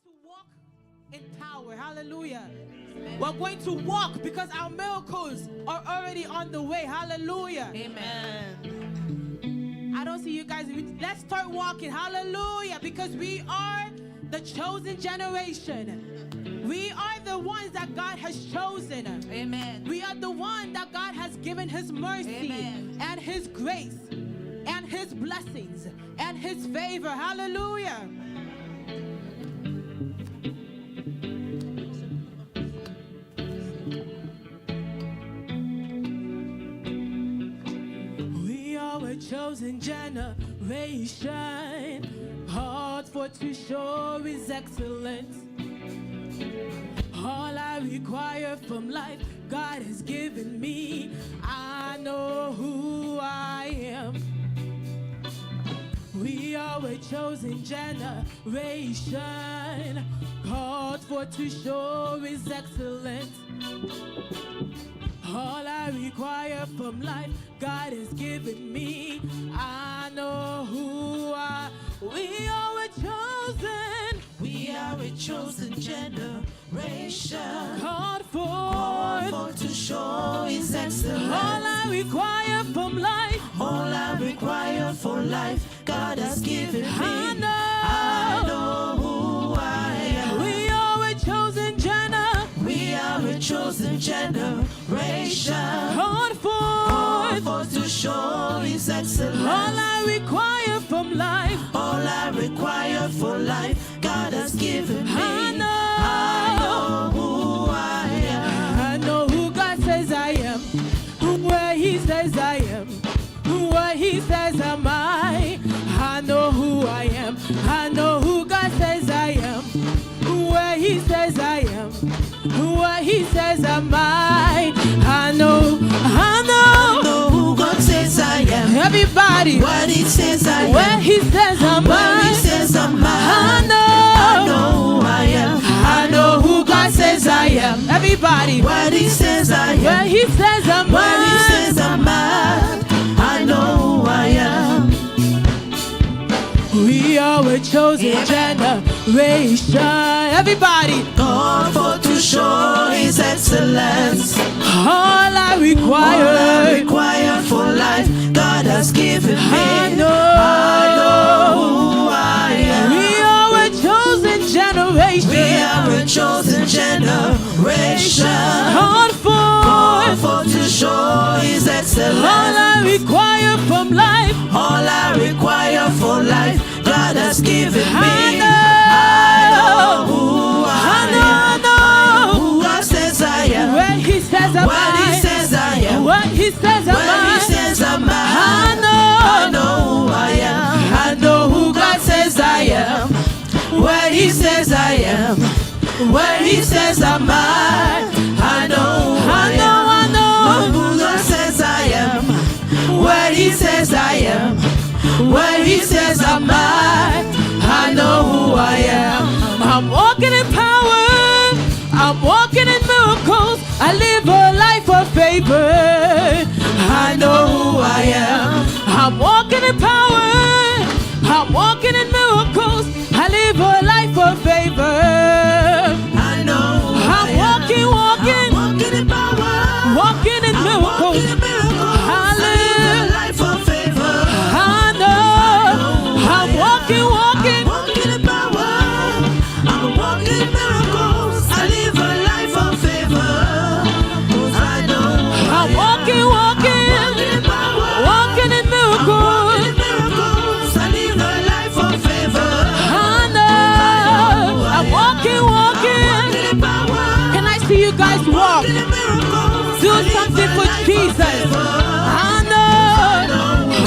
to walk in power. Hallelujah. We're going to walk because our miracles are already on the way. Hallelujah. Amen. I don't see you guys. Let's start walking. Hallelujah. Because we are the chosen generation. We are the ones that God has chosen. Amen. We are the one that God has given his mercy and his grace and his blessings and his favor. Hallelujah. We are a chosen generation, hard for to show his excellence. All I require from life, God has given me. I know who I am. We are a chosen generation, called for to show his excellence. All I require from life, God has given me. I know who I. We are a chosen. We are a chosen generation, Called called for to show his excellence. all I require from life. All I require for life, God has given me. I know who I am. We are a chosen We are a chosen generation, called called for to show his excellence. all I require from life. All I require for life, God has given me. I know who I am. I know who God says I am, where he says I am, where he says am I. I know who I am. I know who God says I am, where he says I am, where he says am I. I know I know who God says I am. everybody, What he says I am. where he says am Where he I. says I'm I I know know who I am. I know who God says I am. Everybody, What he says I am. where he says am Where he I. says I'm I know who I am. We are a chosen generation. Everybody, God for to show his excellence. all I All I require. require for life, God has given me. I know who I am. we are a chosen generation. We are a chosen generation, Called called for for to show his all excellence. I require from life. All I require for life, God has given me. I know who I I know who God says I am. where he says am What he I. says I am. What he says am When he I. says I'm I I know know who I am. I know who God says I am. Where he says I am. Where he says I'm I know who I am. I know Who God says I am. Where he says I am. Where he says I'm I know who I am. I'm walking in power. I'm walking in miracles. I live a life of favor. I know who I am. I'm walking in power. I'm walking in miracles. I live a life of favor. I know who I'm I am. walking, walking, Walking in power. walking in miracles. Walking in miracles. I live. Life of favor. I know. I'm walking, walking. Walking in power. I'm walking in miracles. I live a life of favor. 'Cause I know I'm walking, walking, walking in power. walking in miracles. Walking in miracles. I live a life of favor. I know. I'm walking, walking. Walking in power. Can I see you guys walk? Walking in miracles. Do I live something a for life of Jesus. favor. I know.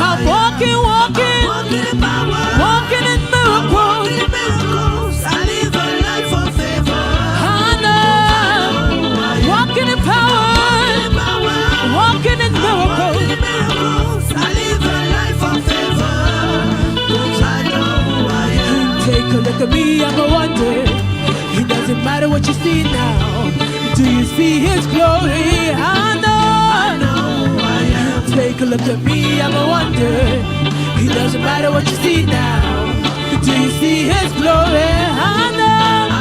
I'm walking, walking, Walking in power. walking in miracles. Walking in miracles. I live a life of favor. I know. Walking in power, walking in miracles. I live a life of favor. 'Cause I know who I am. Take a look at me, I'm a wonder. It doesn't matter what you see now. Do you see his glory? I know. Who I am. Take a look at me, I'm a wonder. It doesn't matter what you see now. Do you see his glory? I know.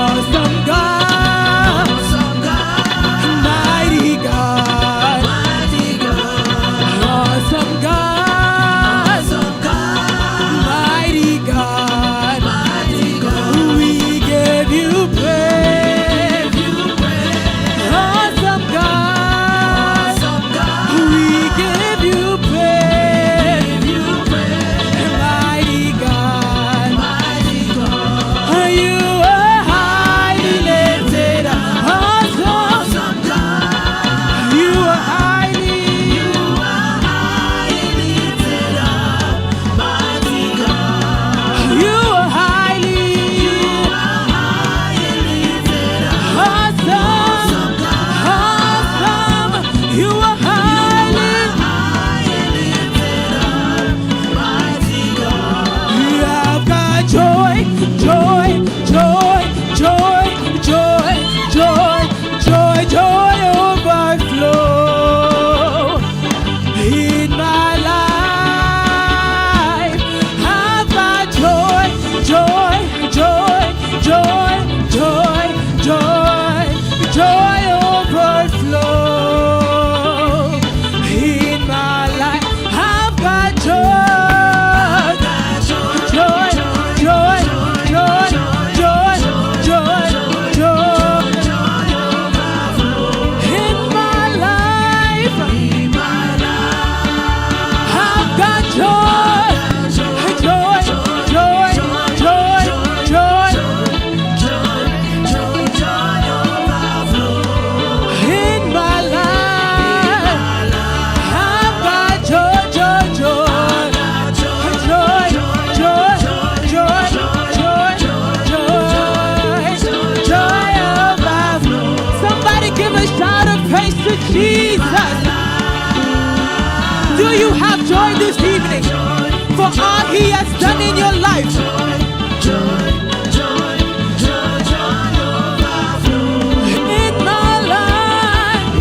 Awesome God, mighty God, awesome God, mighty God, we give you praise. Awesome God, we give you praise. Mighty God, you are highly lifted. Awesome God, you are highly lifted up. Mighty God, you are highly lifted up. Awesome, awesome, you are highly lifted up. Mighty God, you have got joy, joy, joy, joy, joy, joy, joy, joy overflow in my life. I've got joy, joy, joy, joy, joy, joy, joy overflow in my life. I've got joy, joy, joy, joy, joy, joy, joy in my life. I've got joy, joy, joy, joy, joy in my life. I've got joy, joy, joy, joy, joy, joy, joy, joy overflow. Somebody give a shout of praise to Jesus. Do you have joy this evening for all He has done in your life? In my life,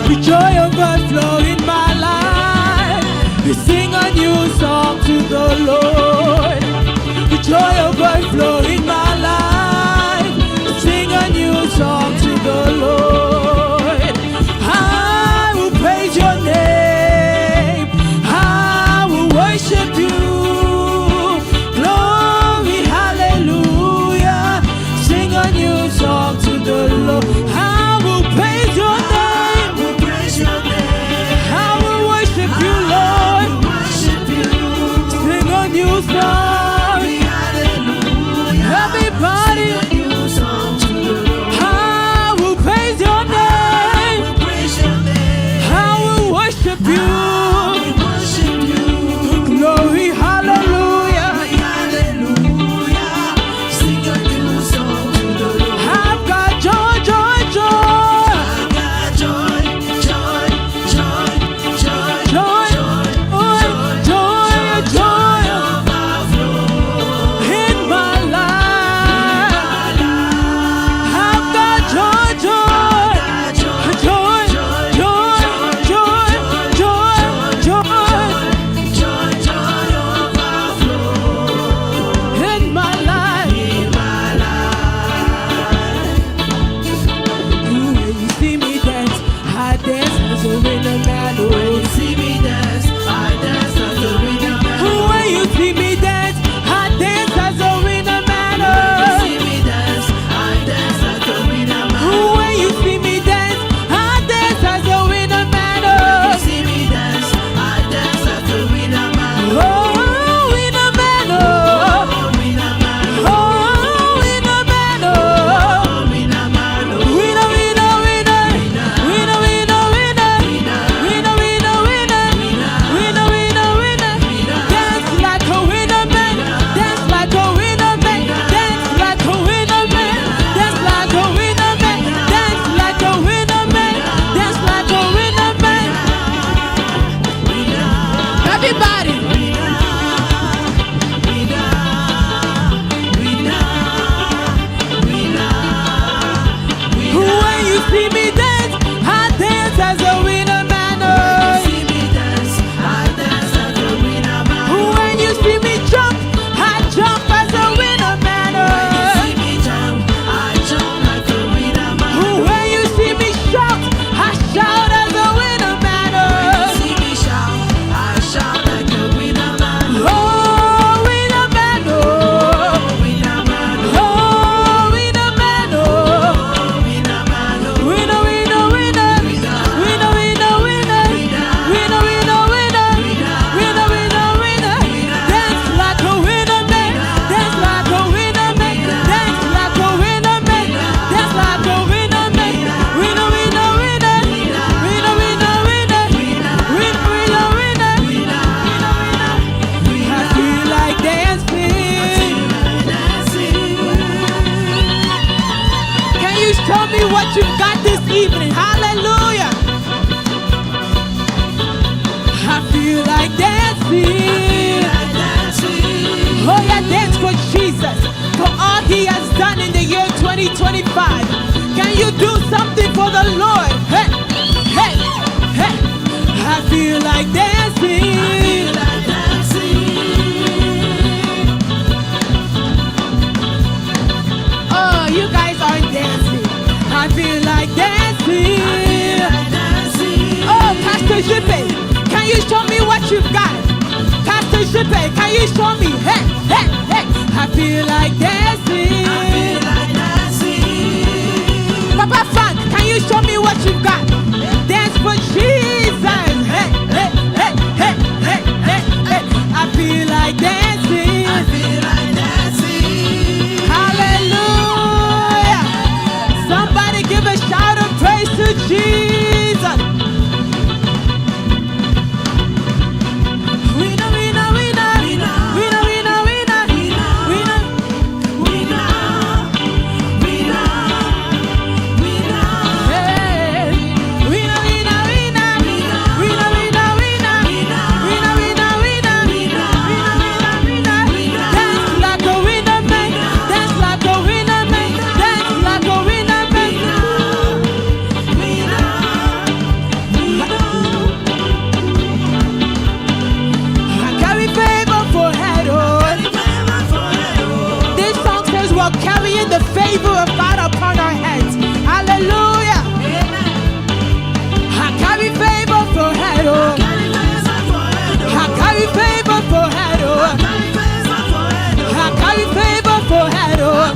the joy overflow in my life. We sing a new song to the Lord. The joy overflow in my life. We sing a new song to the Lord. I will praise your name. I will worship you. Glory, hallelujah. Sing a new song to the Lord. I will praise your name. I will worship you, Lord. Sing a new song. show me what you've got this evening? Hallelujah. I feel like dancing. Oh yeah, dance for Jesus, for all he has done in the year 2025. Can you do something for the Lord? Hey, hey, hey. I feel like dancing. Oh, you guys aren't dancing. I feel like dancing. Oh, Pastor Jipe, can you show me what you've got? Pastor Jipe, can you show me? Hey, hey, hey. I feel like dancing. Papa Frank, can you show me what you've got? Dance for Jesus. Hey, hey, hey, hey, hey, hey, hey. I feel like dancing. Hallelujah. Somebody give a shout of praise to Jesus. Winner, winner, winner. Winner, winner, winner. Winner. Hey. Winner, winner, winner. Winner, winner, winner. Winner, winner, winner. Winner, winner, winner. Dance like a winner man. Dance like a winner man. Dance like a winner man. I carry favor for head on. This song says we're carrying the favor of God upon our heads. Hallelujah. I carry favor for head on. I carry favor for head on. I carry favor for head on.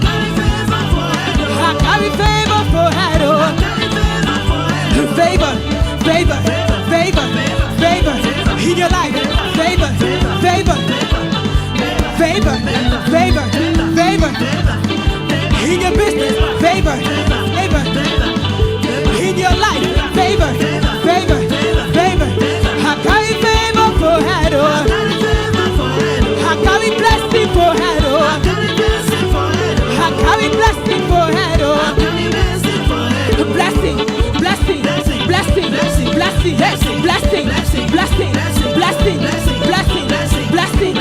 I carry favor for head on. Favor, favor, favor, favor in your life. Favor, favor, favor, favor, favor in your business. Favor, favor in your life. Favor, favor, favor. I carry favor for head on. I carry blessing for head on. I carry blessing for head on. Blessing, blessing, blessing, blessing, yes, blessing, blessing, blessing, blessing, blessing, blessing,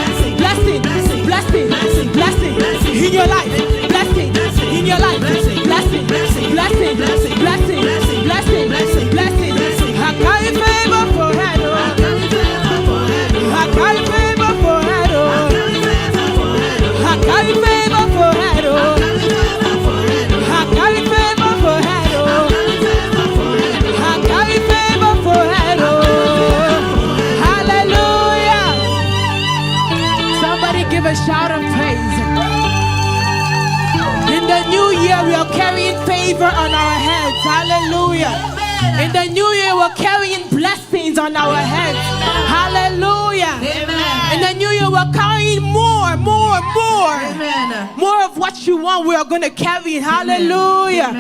blessing, blessing in your life, blessing in your life, blessing, blessing, blessing, blessing, blessing. I carry favor for head on. I carry favor for head on. I carry favor for head on. I carry favor for head on. I carry favor for head on. Hallelujah. Somebody give a shout of praise. In the new year, we are carrying favor on our heads. Hallelujah. In the new year, we're carrying blessings on our heads. Hallelujah. In the new year, we're carrying more. More of what you want, we are going to carry it. Hallelujah.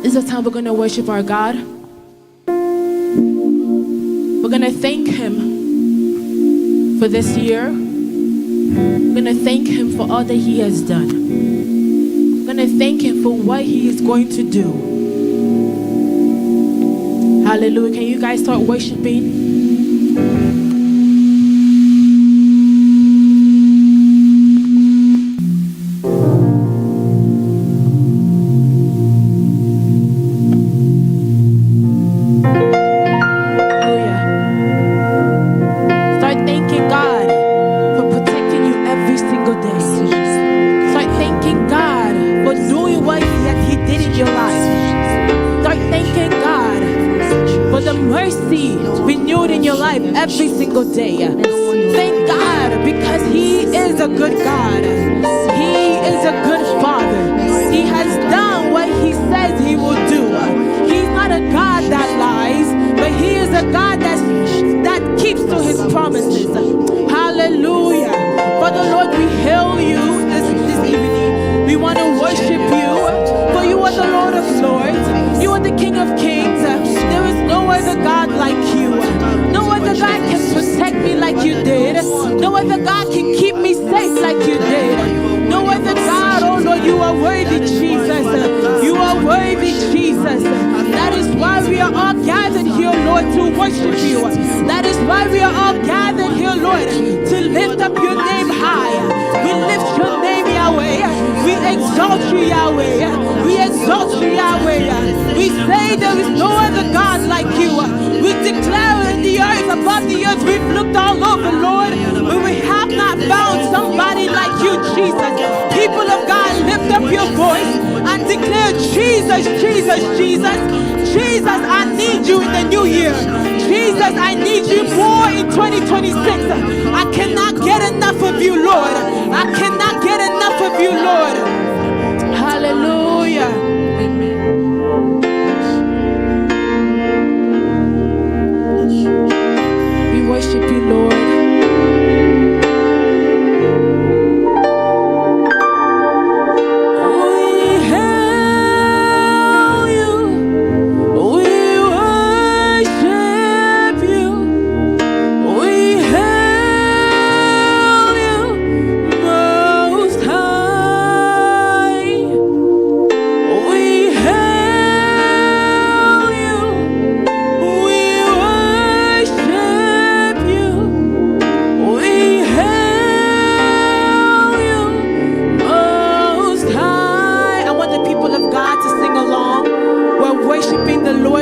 This is the time we're going to worship our God. We're going to thank Him for this year. We're going to thank Him for all that He has done. We're going to thank Him for what He is going to do. Hallelujah. Can you guys start worshiping? Every single day. Thank God, because He is a good God. He is a good Father. He has done what He says He will do. He's not a God that lies, but He is a God that keeps to His promises. Hallelujah. Father Lord, we hail You this evening. We want to worship You, for You are the Lord of Lords. You are the King of Kings. There is no other God like You. No other God can protect me like You did. No other God can keep me safe like You did. No other God, oh Lord, You are worthy, Jesus. You are Jesus. That is why we are all gathered here, Lord, to worship you. That is why we are all gathered here, Lord, to lift up your name high. We lift your name, Yahweh. We exalt you, Yahweh. We exalt you, Yahweh. We say there is no other God like you. We declare in the earth, above the earth, we've looked all over, Lord, but we have not found somebody like you, Jesus. People of God, lift up your voice and declare, Jesus, Jesus, Jesus. Jesus, I need you in the new year. Jesus, I need you more in 2026. I cannot get enough of you, Lord. I cannot get enough of you, Lord. Hallelujah. We worship you, Lord.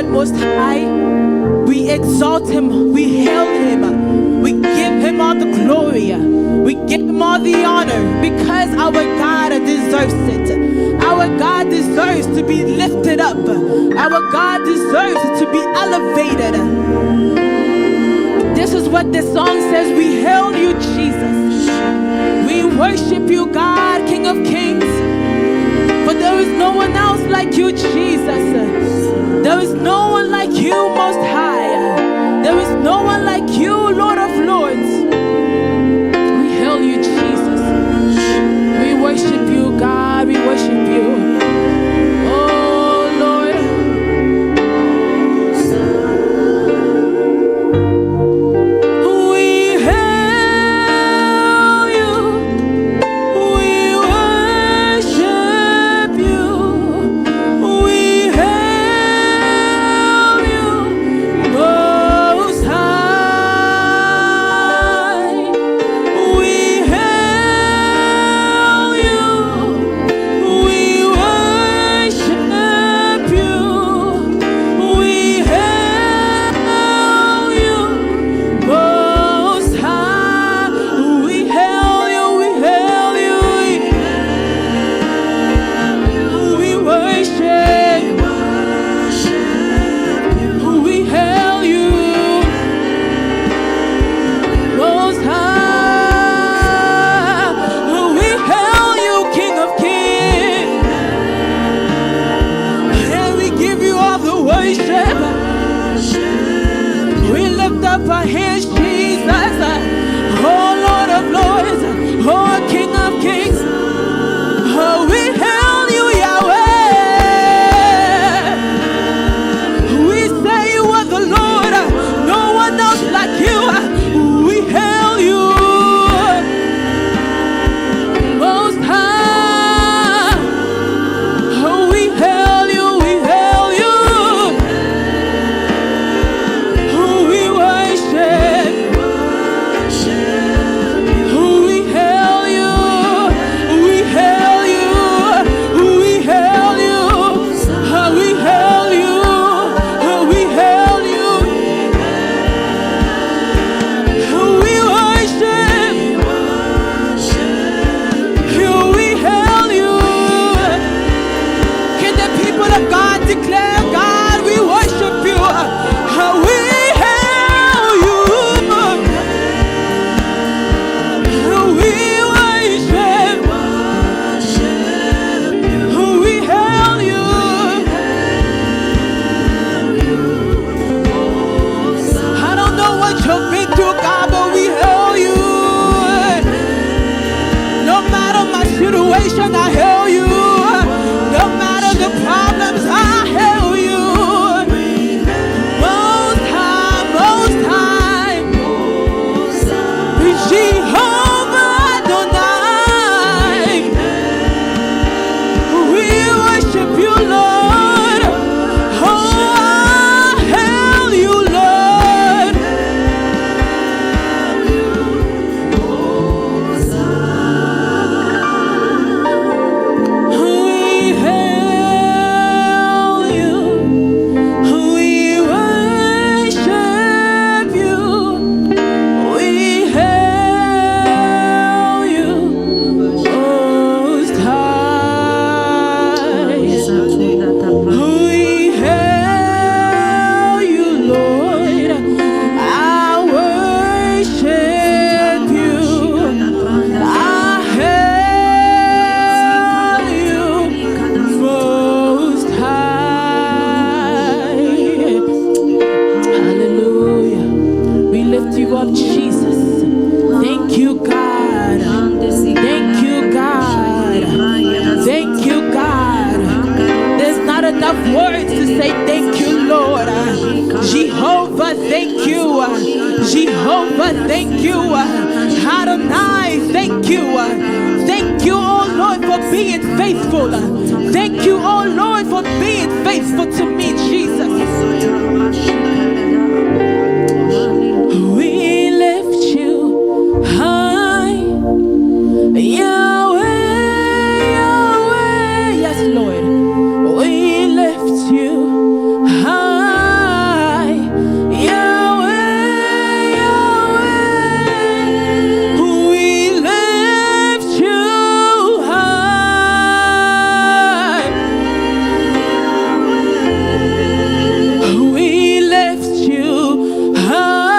Most high, we exalt him, we hail him, we give him all the glory, we give him all the honor, because our God deserves it. Our God deserves to be lifted up. Our God deserves to be elevated. This is what the song says: we hail you, Jesus. We worship you, God, King of Kings. For there is no one else like you, Jesus. There is no one like you, Most High. There is no one like you, Lord of Lords. We hail you, Jesus. We worship you, God. We worship you. Oh, Lord. We hail you. We worship you. We hail our hands, Jesus. Oh, Lord of Lords. Oh, King of Kings. Oh, we hail you, Yahweh. We say you are the Lord. No one else like you. We hail you, Most High. Oh, we hail you. We hail you. I hail you. No matter the problems, I hail you. Most High, Most High, Jehovah Adonai. We worship you, Lord. Thank you, Adonai. Thank you. Thank you, oh Lord, for being faithful. Thank you, oh Lord, for being faithful to me, Jesus. We lift you high, Yahweh, Yahweh. Yes, Lord. We lift you high, Yahweh, Yahweh. We lift you high. We lift you high.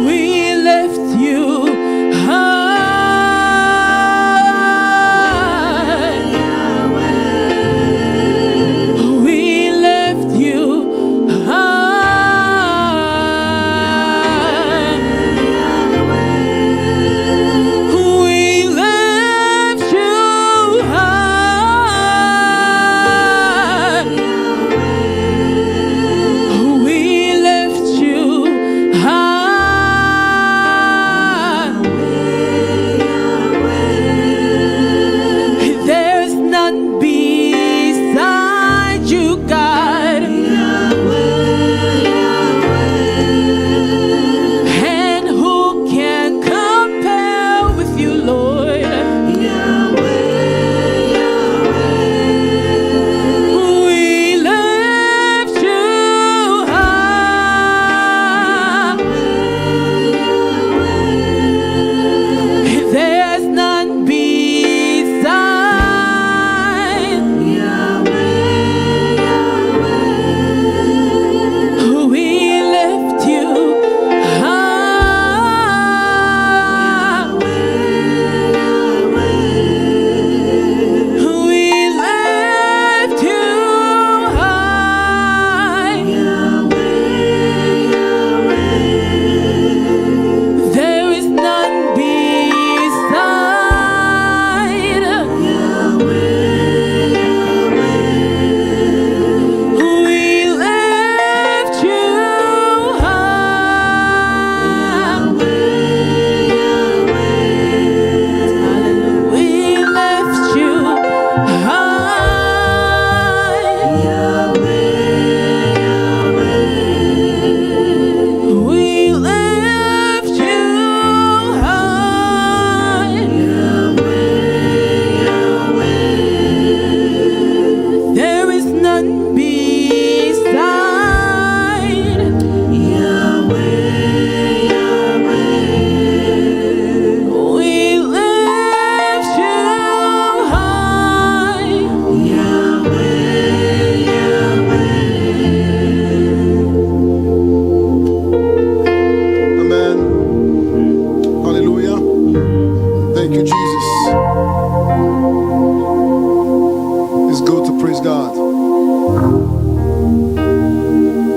We lift you high. We lift you high. We lift you high. We lift you high. There's none beside you, God. And who can compare with you, Lord? We lift you high. There's none beside. We lift you high. We lift you high. There is none beside. We lift you high. Hallelujah. We lift you high. We lift you high. There is none beside. We lift you high. Amen. Hallelujah. Thank you, Jesus. It's good to praise God.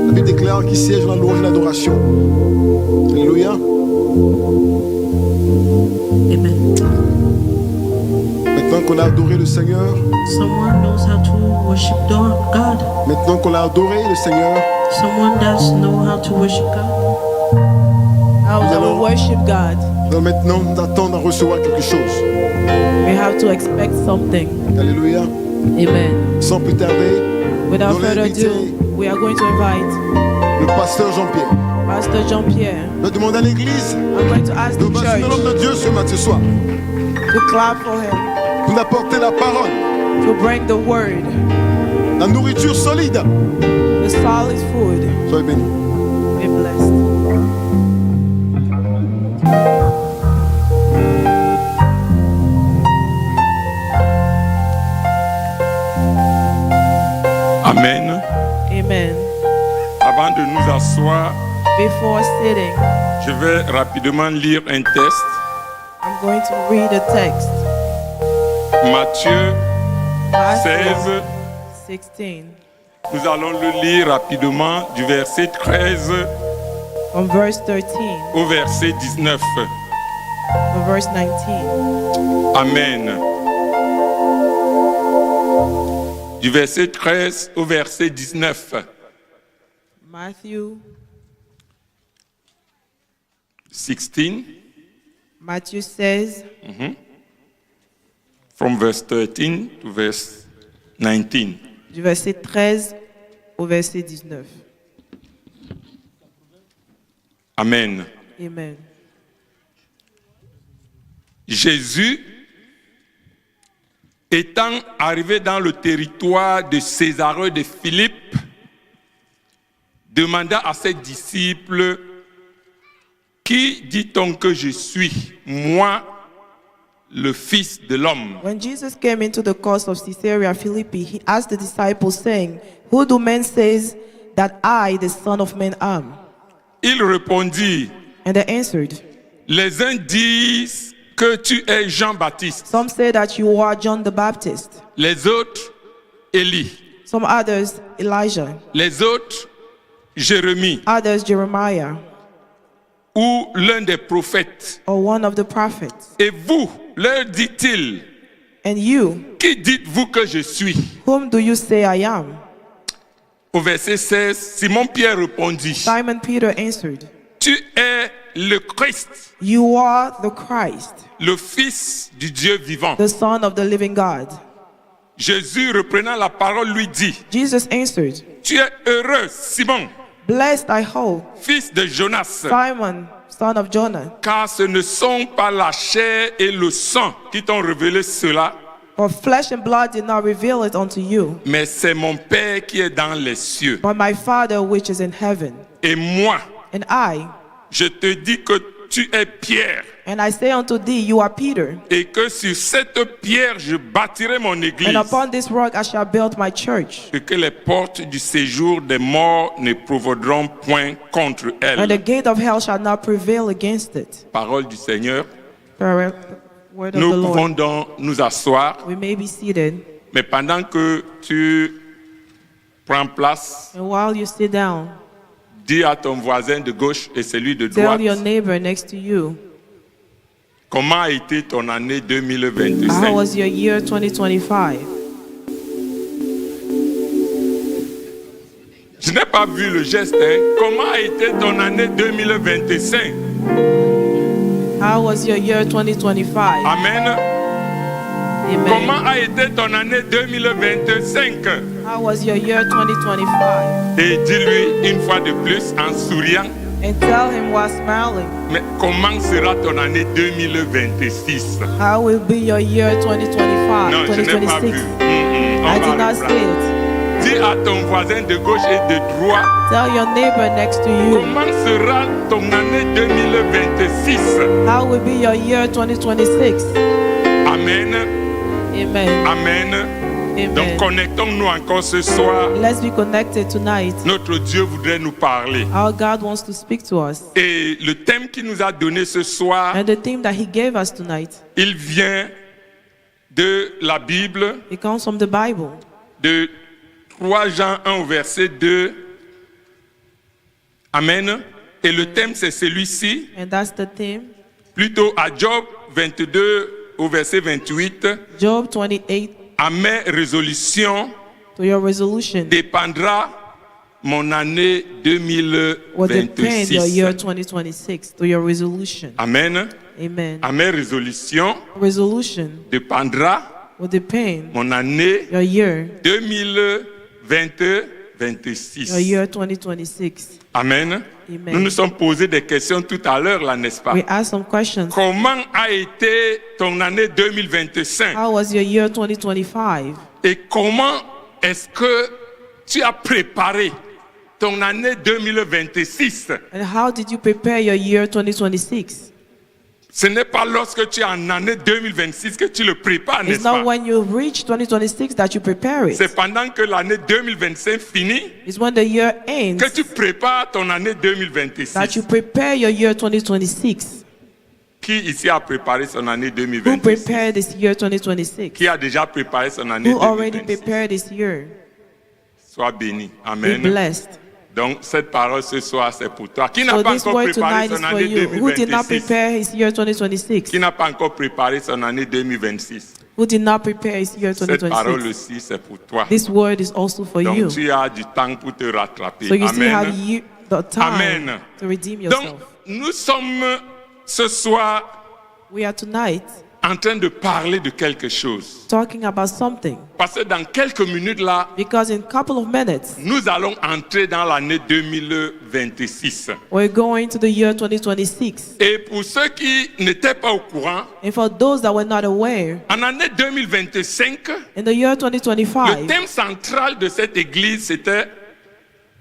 La Bible déclare qu'il siège dans la louange et l'adoration. Alléluia. Amen. Maintenant qu'on a adoré le Seigneur, Someone knows how to worship God. maintenant qu'on a adoré le Seigneur, Someone does know how to worship God. How do we worship God? nous allons maintenant nous attendre à recevoir quelque chose. We have to expect something. Alléluia. Amen. Sans plus tarder, Without nous allons further inviter ado, we are going to invite le pasteur Jean-Pierre. Pastor Jean-Pierre. Je vais demander à l'église I'm going to ask de the passer church l'homme de Dieu ce soir, to clap for him, pour nous apporter la parole, to bring the word, la nourriture solide. the solid food. Soyez bénis. Be blessed. Amen. Amen. Avant de nous asseoir, Before sitting, je vais rapidement lire un texte. I'm going to read a text. Matthieu Matthew 16. 16, Nous allons le lire rapidement du verset 13 from verse 13 au verset 19. to verse 19. Amen. du verset 13 au verset 19. Matthew 16, Matthew 16, from verse 13 to verse 19. du verset 13 au verset 19. Amen. Amen. Jésus, étant arrivé dans le territoire de Césarée de Philippe, demanda à ses disciples, « Qui dit-on que je suis, moi, le Fils de l'homme ?» When Jesus came into the coast of Caesarea Philippi, he asked the disciples, saying, Who do men say that I, the Son of Man, am? Il répondit, And they answered, les uns disent que tu es Jean-Baptiste, Some say that you are John the Baptist, les autres, Élie, some others, Elijah, les autres, Jérémie, others, Jeremiah, ou l'un des prophètes. or one of the prophets. Et vous, leur dit-il, And you, qui dites-vous que je suis? whom do you say I am? Au verset 16, Simon-Pierre répondit, Simon Peter answered, tu es le Christ, You are the Christ, le Fils du Dieu vivant. the Son of the living God. Jésus, reprenant la parole, lui dit, Jesus answered, tu es heureux, Simon, Blessed I hope, fils de Jonas, Simon, son of Jonah, car ce ne sont pas la chair et le sang qui t'ont révélé cela, for flesh and blood did not reveal it unto you, mais c'est mon Père qui est dans les cieux. but my Father which is in heaven. Et moi, And I, je te dis que tu es Pierre, and I say unto thee, You are Peter, et que sur cette pierre je bâtirai mon église, and upon this rock I shall build my church, et que les portes du séjour des morts ne prévaudront point contre and the elle. gate of hell shall not prevail against it. Parole du Seigneur. Word of Nous the pouvons Lord. donc nous asseoir, We may be seated, mais pendant que tu prends place, and while you sit down, dis à ton voisin de gauche et celui de tell droite, your neighbor next to you, comment a été ton année How 2025? was your year 2025? Je n'ai pas vu le geste, hein. Comment a été ton année 2025? How was your year 2025? Amen. Amen. Comment a été ton année 2025? How was your year 2025? Et dis-lui une fois de plus en souriant, And tell him while smiling, mais comment sera ton année 2026? how will be your year 2025, Non, je n'ai pas vu. 2026? On I va did not reprendre. see it. Dis à ton voisin de gauche et de droite, Tell your neighbor next to you, comment sera ton année 2026? how will be your year 2026? Amen. Amen. Amen. Donc Amen. connectons-nous encore ce soir. Let's be connected tonight. Notre Dieu voudrait nous parler. Our God wants to speak to us. Et le thème qu'il nous a donné ce soir, And the theme that he gave us tonight, il vient de la Bible, it comes from the Bible. de 3 Jean 1 au verset 2. Amen. Et le thème c'est celui-ci, And that's the theme. plutôt à Job 22 au verset 28. Job 28, À mes résolutions to your resolution dépendra mon année will depend your 2026. year 2026, to your resolution. Amen. Amen. À mes résolutions Resolution dépendra will depend mon année your year 2026. your year 2026. Amen. Amen. Nous nous sommes posé des questions tout à l'heure, là, n'est-ce pas? We asked some questions. Comment a été ton année 2025? How was your year 2025? Et comment est-ce que tu as préparé ton année 2026? And how did you prepare your year 2026? Ce n'est pas lorsque tu es en année 2026 que tu le prépares, It's n'est-ce not pas? when you reach 2026 that you prepare it. C'est pendant que l'année 2025 finit It's when the year ends que tu prépares ton année that 2026. you prepare your year 2026. Qui ici a préparé son année Who 2026? prepared this year 2026? Qui a déjà préparé son année Who already 2026? prepared this year? Sois béni. Be Amen. blessed. Donc, cette parole ce soir, c'est pour toi. Qui n'a So pas this encore word préparé tonight is son for année you. Who did not 2026? prepare his year 2026? Qui n'a pas encore préparé son année 2026? who did not prepare his year Cette parole 2026. aussi, c'est pour toi. This word is also for you. Donc tu as du temps pour te rattraper. So you still have Amen. the time Amen. to redeem Donc yourself. nous sommes ce soir We are tonight en train de parler de quelque chose. talking about something Parce que dans quelques minutes là, because in a couple of minutes nous allons entrer dans l'année 2026. we're going to the year 2026. Et pour ceux qui n'étaient pas au courant, And for those that were not aware, en année 2025, in the year le 2025, thème central de cette église, c'était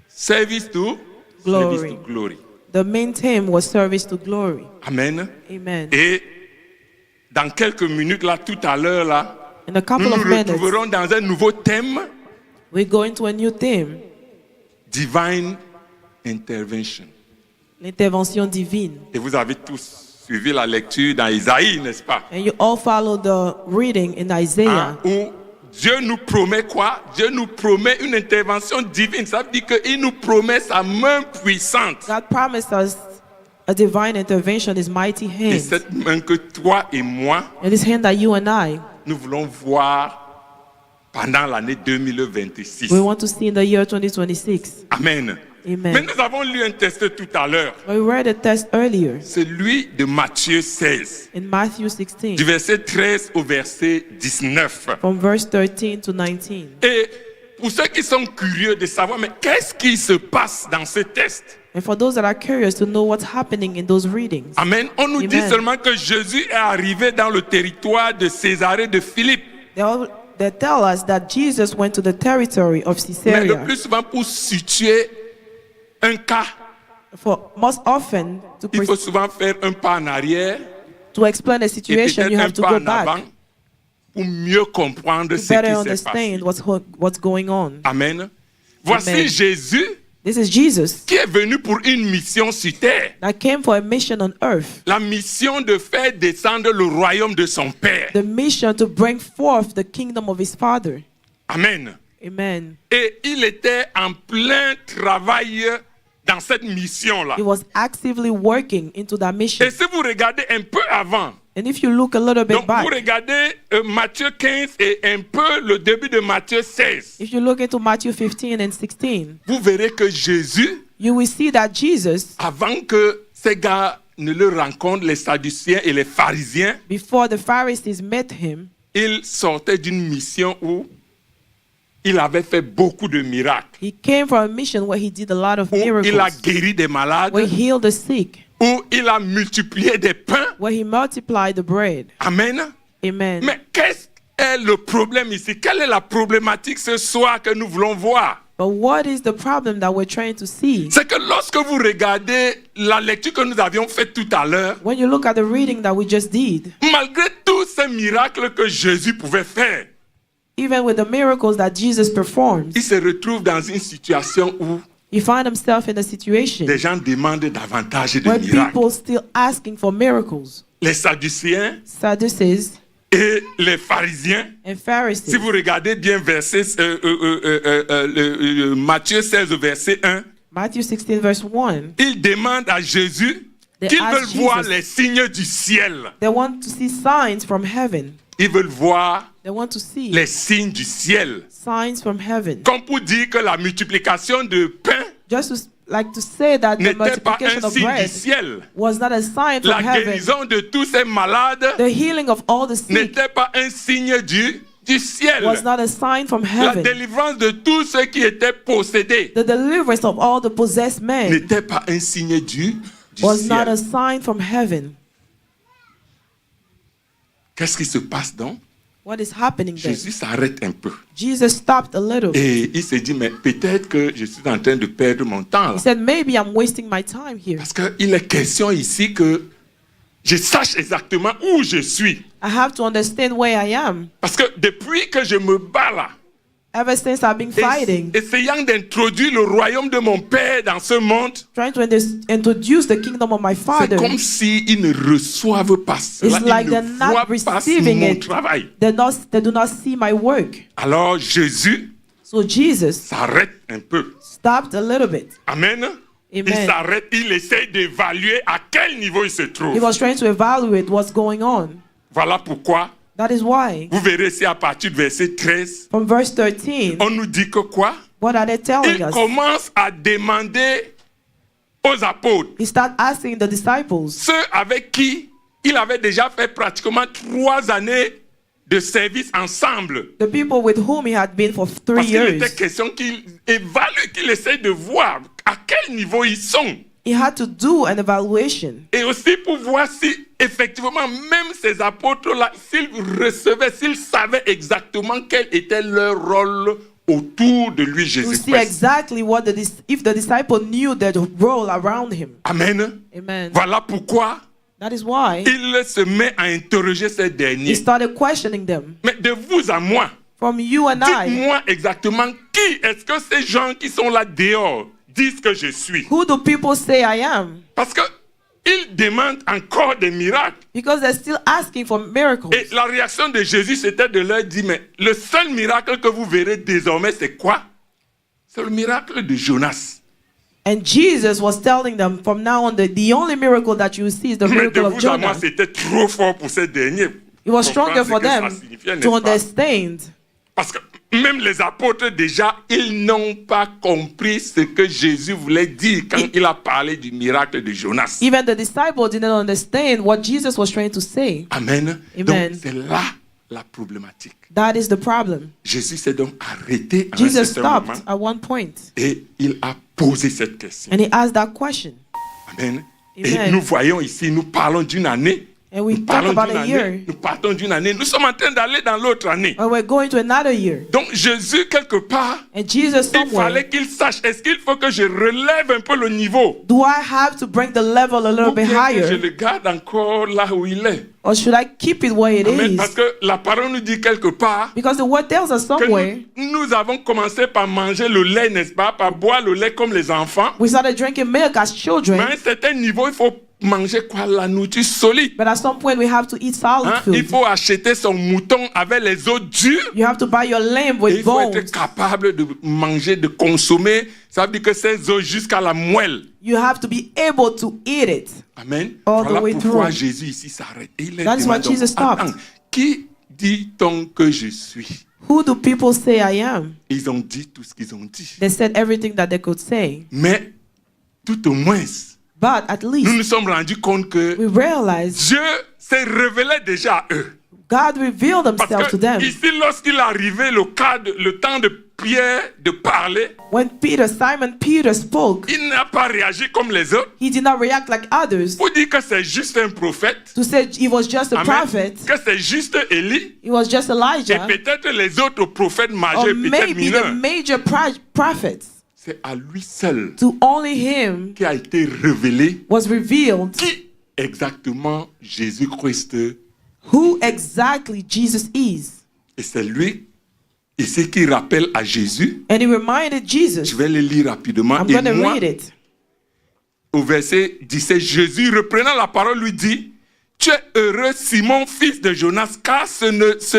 Service to Glory. Service to Glory. the main theme was service to glory. Amen. Amen. Et dans quelques minutes, là, tout à l'heure, là, In a couple nous of nous minutes, retrouverons dans un nouveau thème, we're going to a new theme, Divine Intervention. l'intervention divine. Et vous avez tous suivi la lecture dans Isaïe, n'est-ce pas? And you all follow the reading in Isaiah, Hein, où Dieu nous promet quoi? Dieu nous promet une intervention divine. Ça veut dire qu'il nous promet sa main puissante. God promised us a divine intervention, His mighty Et hand. cette main que toi et moi, And this hand that you and I, nous voulons voir pendant l'année 2026. we want to see in the year 2026. Amen. Amen. Mais nous avons lu un texte tout à l'heure. We read a text earlier Celui de Matthieu 16, in Matthew 16, du verset 13 au verset 19. from verse 13 to 19. Et pour ceux qui sont curieux de savoir, mais qu'est-ce qui se passe dans ce texte? And for those that are curious to know what's happening in those readings, Amen. On nous dit Amen. seulement que Jésus est arrivé dans le territoire de Césarée de Philippe. they tell us that Jesus went to the territory of Mais le Caesarea. plus souvent, pour situer un cas, For most often, il faut souvent faire un pas en arrière to explain the et situation, peut-être you un have to pas go en avant back pour mieux comprendre to ce better qui s'est passé. understand what's going on. Amen. Voici Amen. Jésus This is Jesus qui est venu pour une mission sur terre. that came for a mission on earth, La mission de faire descendre le royaume de son Père. the mission to bring forth the kingdom of his Father. Amen. Amen. Et il était en plein travail dans cette mission-là. He was actively working into that mission. Et si vous regardez un peu avant, And if you look a little bit donc back, vous regardez Matthieu 15 et un peu le début de Matthieu 16, if you look into Matthew 15 and 16, vous verrez que Jésus, you will see that Jesus, avant que ces gars ne le rencontrent, les Sadducéens et les pharisiens, before the Pharisees met him, il sortait d'une mission où il avait fait beaucoup de miracles, he came from a mission where he did a lot of où il a miracles, guéri des malades, where he healed the sick, où il a multiplié des pains. where he multiplied the bread. Amen. Amen. Mais qu'est-ce est le problème ici? Quelle est la problématique ce soir que nous voulons voir? But what is the problem that we're trying to see? C'est que lorsque vous regardez la lecture que nous avions faite tout à l'heure, When you look at the reading that we just did, malgré tous ces miracles que Jésus pouvait faire, even with the miracles that Jesus performed, il se retrouve dans une situation où he found himself in a situation des gens demandent davantage de where miracles. people still asking for miracles. Les Sadducéens Sadducees et les pharisiens, and si Pharisees. vous regardez bien Matthieu 16, verset 1, Matthew 16 verse 1, ils demandent à Jésus They qu'ils ask veulent voir Jesus. les signes du ciel. they want to see signs from heaven. Ils veulent voir They want to see les signes du ciel. signs from heaven. Comme pour dire que la multiplication de pain Just to, like to say that the n'était pas multiplication un of signe du bread ciel. was not a sign from La heaven. guérison de tous ces malades The healing of all the sick n'était pas un signe du ciel. was not a sign from La heaven. délivrance de tous ceux qui étaient possédés The deliverance of all the possessed men n'était pas un signe du was not a ciel. sign from heaven. Qu'est-ce qui se passe donc? What is happening then? Jésus s'arrête un peu. Jesus stopped a little. Et il se dit, mais peut-être que je suis en train de perdre mon temps. He Là. said, maybe I'm wasting my time here. Parce qu'il est question ici que je sache exactement où je suis. I have to understand where I am. Parce que depuis que je me bats là, Ever since I've been fighting, essayant d'introduire le royaume de mon Père dans ce monde, trying to introduce the kingdom of my c'est Father, comme s'ils ne reçoivent pas cela. it's like Ils they're ne not voient pas receiving mon it. travail. They do not see my work. Alors Jésus So Jesus s'arrête un peu. stopped a little bit. Amen. Il Amen. s'arrête, il essaie d'évaluer à quel niveau il se trouve. He was trying to evaluate what's going on. Voilà pourquoi That is why, Vous verrez ici à partir du verset 13, from verse 13, on nous dit que quoi? what are they telling Il us? commence à demander aux apôtres, He started asking the disciples, ceux avec qui il avait déjà fait pratiquement 3 années de service ensemble. the people with whom he had been for 3 Parce qu'il years. était question qu'il évalue, qu'il essaie de voir à quel niveau ils sont. He had to do an evaluation. Et aussi pour voir si effectivement même ces apôtres-là, s'ils recevaient, s'ils savaient exactement quel était leur rôle autour de lui, To see Jésus-Christ. exactly what if the disciple knew their role around him. Amen. Amen. Voilà pourquoi That is why il se met à interroger ces he derniers. started questioning them. Mais de vous à moi, From you and I, dites-moi exactement qui est-ce que ces gens qui sont là dehors disent que je suis. who do people say I am? Parce que ils demandent encore des miracles. Because they're still asking for miracles. Et la réaction de Jésus, c'était de leur dire, mais le seul miracle que vous verrez désormais, c'est quoi? C'est le miracle de Jonas. And Jesus was telling them, from now on, the only miracle that you will see is the Mais de miracle of vous à moi, Jonah. c'était trop fort pour ces derniers. It was Comprendre stronger ce for que ça them signifiait, n'est-ce to pas? understand. Parce que même les apôtres, déjà, ils n'ont pas compris ce que Jésus voulait dire quand il a parlé du miracle de Jonas. Even the disciples didn't understand what Jesus was trying to say. Amen. Amen. Donc, c'est là la problématique. That is the problem. Jésus s'est donc arrêté à un Jesus certain moment stopped at one point et il a posé cette question. and he asked that question. Amen. Amen. Et nous voyons ici, nous parlons d'une année. And we Nous talk parlons about d'une a année. year. Nous partons d'une année. Nous sommes en train d'aller dans l'autre année. And we're going to another year. Donc Jésus, quelque part, And Jesus il fallait somewhere, qu'il sache, est-ce qu'il faut que je relève un peu le niveau? do I have to bring the level a little Ou bit bien que je higher? le garde encore là où il est? Or should I keep it where it Amen. is? Parce que la parole nous dit quelque part Because the word tells us que somewhere, nous avons commencé par manger le lait, n'est-ce pas? Par boire le lait comme les enfants. we started drinking milk as Mais children, à un certain niveau, il faut manger quoi? La nourriture solide. but at some point we have to eat solid Hein? Il food. faut acheter son mouton avec les os durs. You have to buy your lamb Et with il faut bones. être capable de manger, de consommer. Ça veut dire que ces os jusqu'à la moelle. You have to be able to eat it. Amen. All the Voilà way pourquoi through. Jésus ici s'arrête. Et il leur That is why demande donc, Jesus stopped. attends, qui dit-on que je suis? Who do people say I am? Ils ont dit tout ce qu'ils ont dit. They said everything that they could say. Mais tout au moins, But at nous least nous sommes rendus compte que we realized Dieu s'est révélé déjà à eux. God revealed himself Parce to que them. ici, lorsqu'il est arrivé le temps de Pierre de parler, When Simon Peter spoke, il n'a pas réagi comme les autres. he did not react like others Pour dire que c'est juste un prophète. to say he was just a Amen. prophet. Que c'est juste Élie. He was just Et Elijah. peut-être les autres prophètes Or majeurs, peut-être maybe the mineurs. major prophets. C'est à lui seul To only him qui a été révélé was revealed qui exactement Jésus-Christ. who exactly Jesus is. Et c'est lui, et ce qui rappelle à Jésus, And he reminded Jesus. je vais le lire rapidement. I'm Et going to moi, read it. au verset 17, Jésus, reprenant la parole, lui dit, tu es heureux, Simon, fils de Jonas, car ce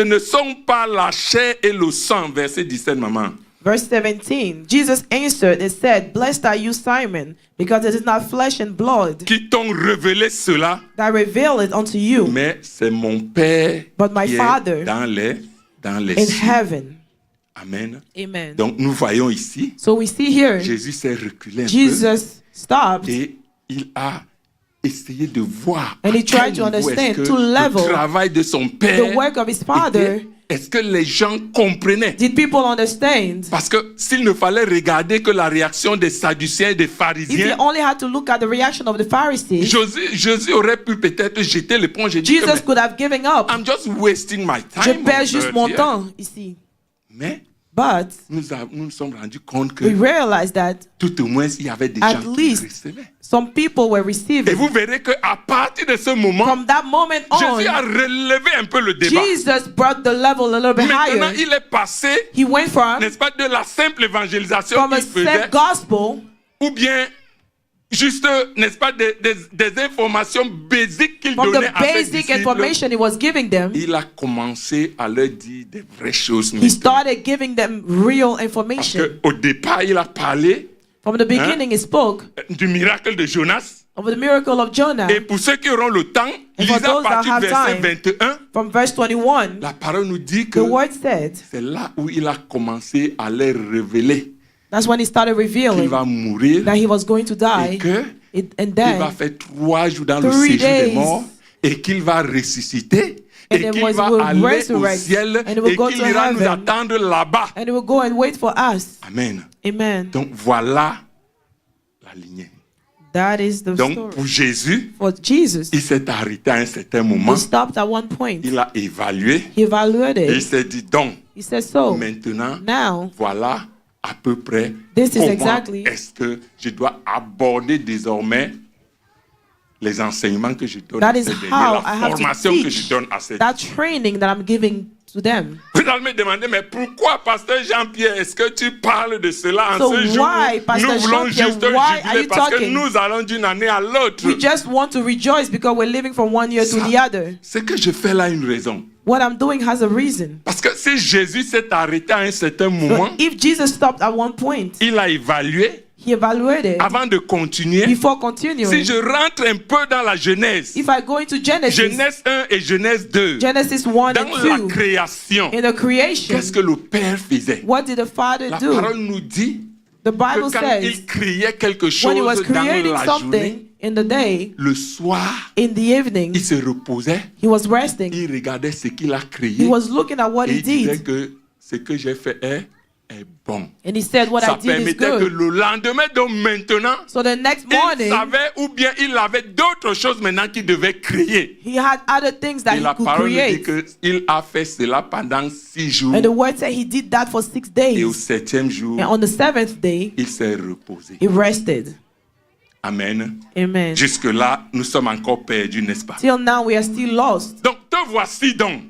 ne sont pas la chair et le sang. Verset 17, maman. Verse 17, Jesus answered and said, Blessed are you, Simon, because it is not flesh and blood Qui t'ont révélé cela, that reveal it unto you, mais c'est mon Père But my qui Father est dans les in cieux. heaven. Amen. Amen. Donc nous voyons ici, So we see here, Jésus s'est reculé un Jesus stopped peu et il a essayé de voir And à he tried quel to niveau est-ce understand, que to level le travail de son the Père work of his Father. était. Est-ce que les gens comprenaient? Did people understand? Parce que s'il ne fallait regarder que la réaction des Sadducéens et des If they pharisiens, only had to look at the reaction of the Pharisees, Jésus aurait pu peut-être jeter l'éponge et dire que, Jesus could have given up. I'm just wasting my Je time. perds on juste earth mon here. temps ici. Mais But nous nous sommes rendus compte que we realized that tout au moins il y avait des at gens qui least recevaient. some people were Et receiving. vous verrez qu'à partir de ce moment, From that moment Jésus a on, relevé un peu le débat. Jesus brought the level a little bit Maintenant, higher. il est passé, He went from n'est-ce pas, de la simple évangélisation a qu'il faisait, safe gospel ou bien juste, n'est-ce pas, des informations basiques qu'il from donnait the à ses basic disciples. information he was giving them. Il a commencé à leur dire des vraies choses. He maintenant. started giving them real Parce information. qu'au départ, il a parlé From the beginning, he spoke du miracle de Jonas. of the miracle of Jonah. Et pour ceux qui auront le temps, And for lisez à those that partir du have verset time, 21. From verse 21, La parole nous dit que the word said, c'est là où il a commencé à leur révéler that's when he started qu'il revealing va mourir that he was going to die. et que And il va then, faire 3 jours dans le 3 séjour des days. morts et qu'il va ressusciter And et then qu'il was- va will aller au resurrect, ciel and he will et go qu'il to ira nous heaven. attendre là-bas. and he will go and wait for us. Amen. Amen. Donc voilà la lignée. That is the Donc story. pour Jésus, For Jesus, il s'est arrêté à un certain moment. he stopped at one point. Il a évalué He et il evaluated. s'est dit donc He said, so, maintenant now, voilà à peu près This is comment exactly- est-ce que je dois aborder désormais les enseignements que je donne that à is ces derniers, how la I have to formation que je teach donne à ces that training that I'm giving to them. Vous allez me demander, mais pourquoi, pasteur Jean-Pierre, est-ce que tu parles de cela en So ce jour why, où Pastor nous voulons Jean-Pierre, juste why are jubiler you parce que talking? nous allons d'une année à l'autre. We just want to rejoice because we're living from one year to Ça, the other. Ce que je fais là a une raison. What I'm doing has a reason. Parce que si Jésus s'est arrêté à un certain moment, But if Jesus stopped at one point, il a évalué he evaluated avant de continuer. before continuing. Si je rentre un peu dans la Genèse, If I go into Genesis, Genèse 1 et Genèse 2, Genesis 1 dans and la 2, création, in the creation, qu'est-ce que le Père faisait? what did the Father La do? parole nous dit The que Bible quand says il créait quelque when he was chose dans creating la something journée, in the day, le soir, in the evening, il se reposait, he was resting. il regardait ce qu'il a He créé was looking at what et he il disait did. que ce que j'ai fait est bon. And he said, what Ça I did is permettait que good. le lendemain, donc maintenant, So the next il morning, savait ou bien il avait d'autres choses maintenant qu'il devait créer. he had other things that Et he la could parole nous dit create. qu'il a fait cela pendant 6 jours And the word said he did that for 6 et au days. 7e jour, And on the 7th day, il s'est reposé. he rested. Amen. Amen. Jusque-là, nous sommes encore perdus, n'est-ce pas? Till now, we are still lost. Donc, te voici donc.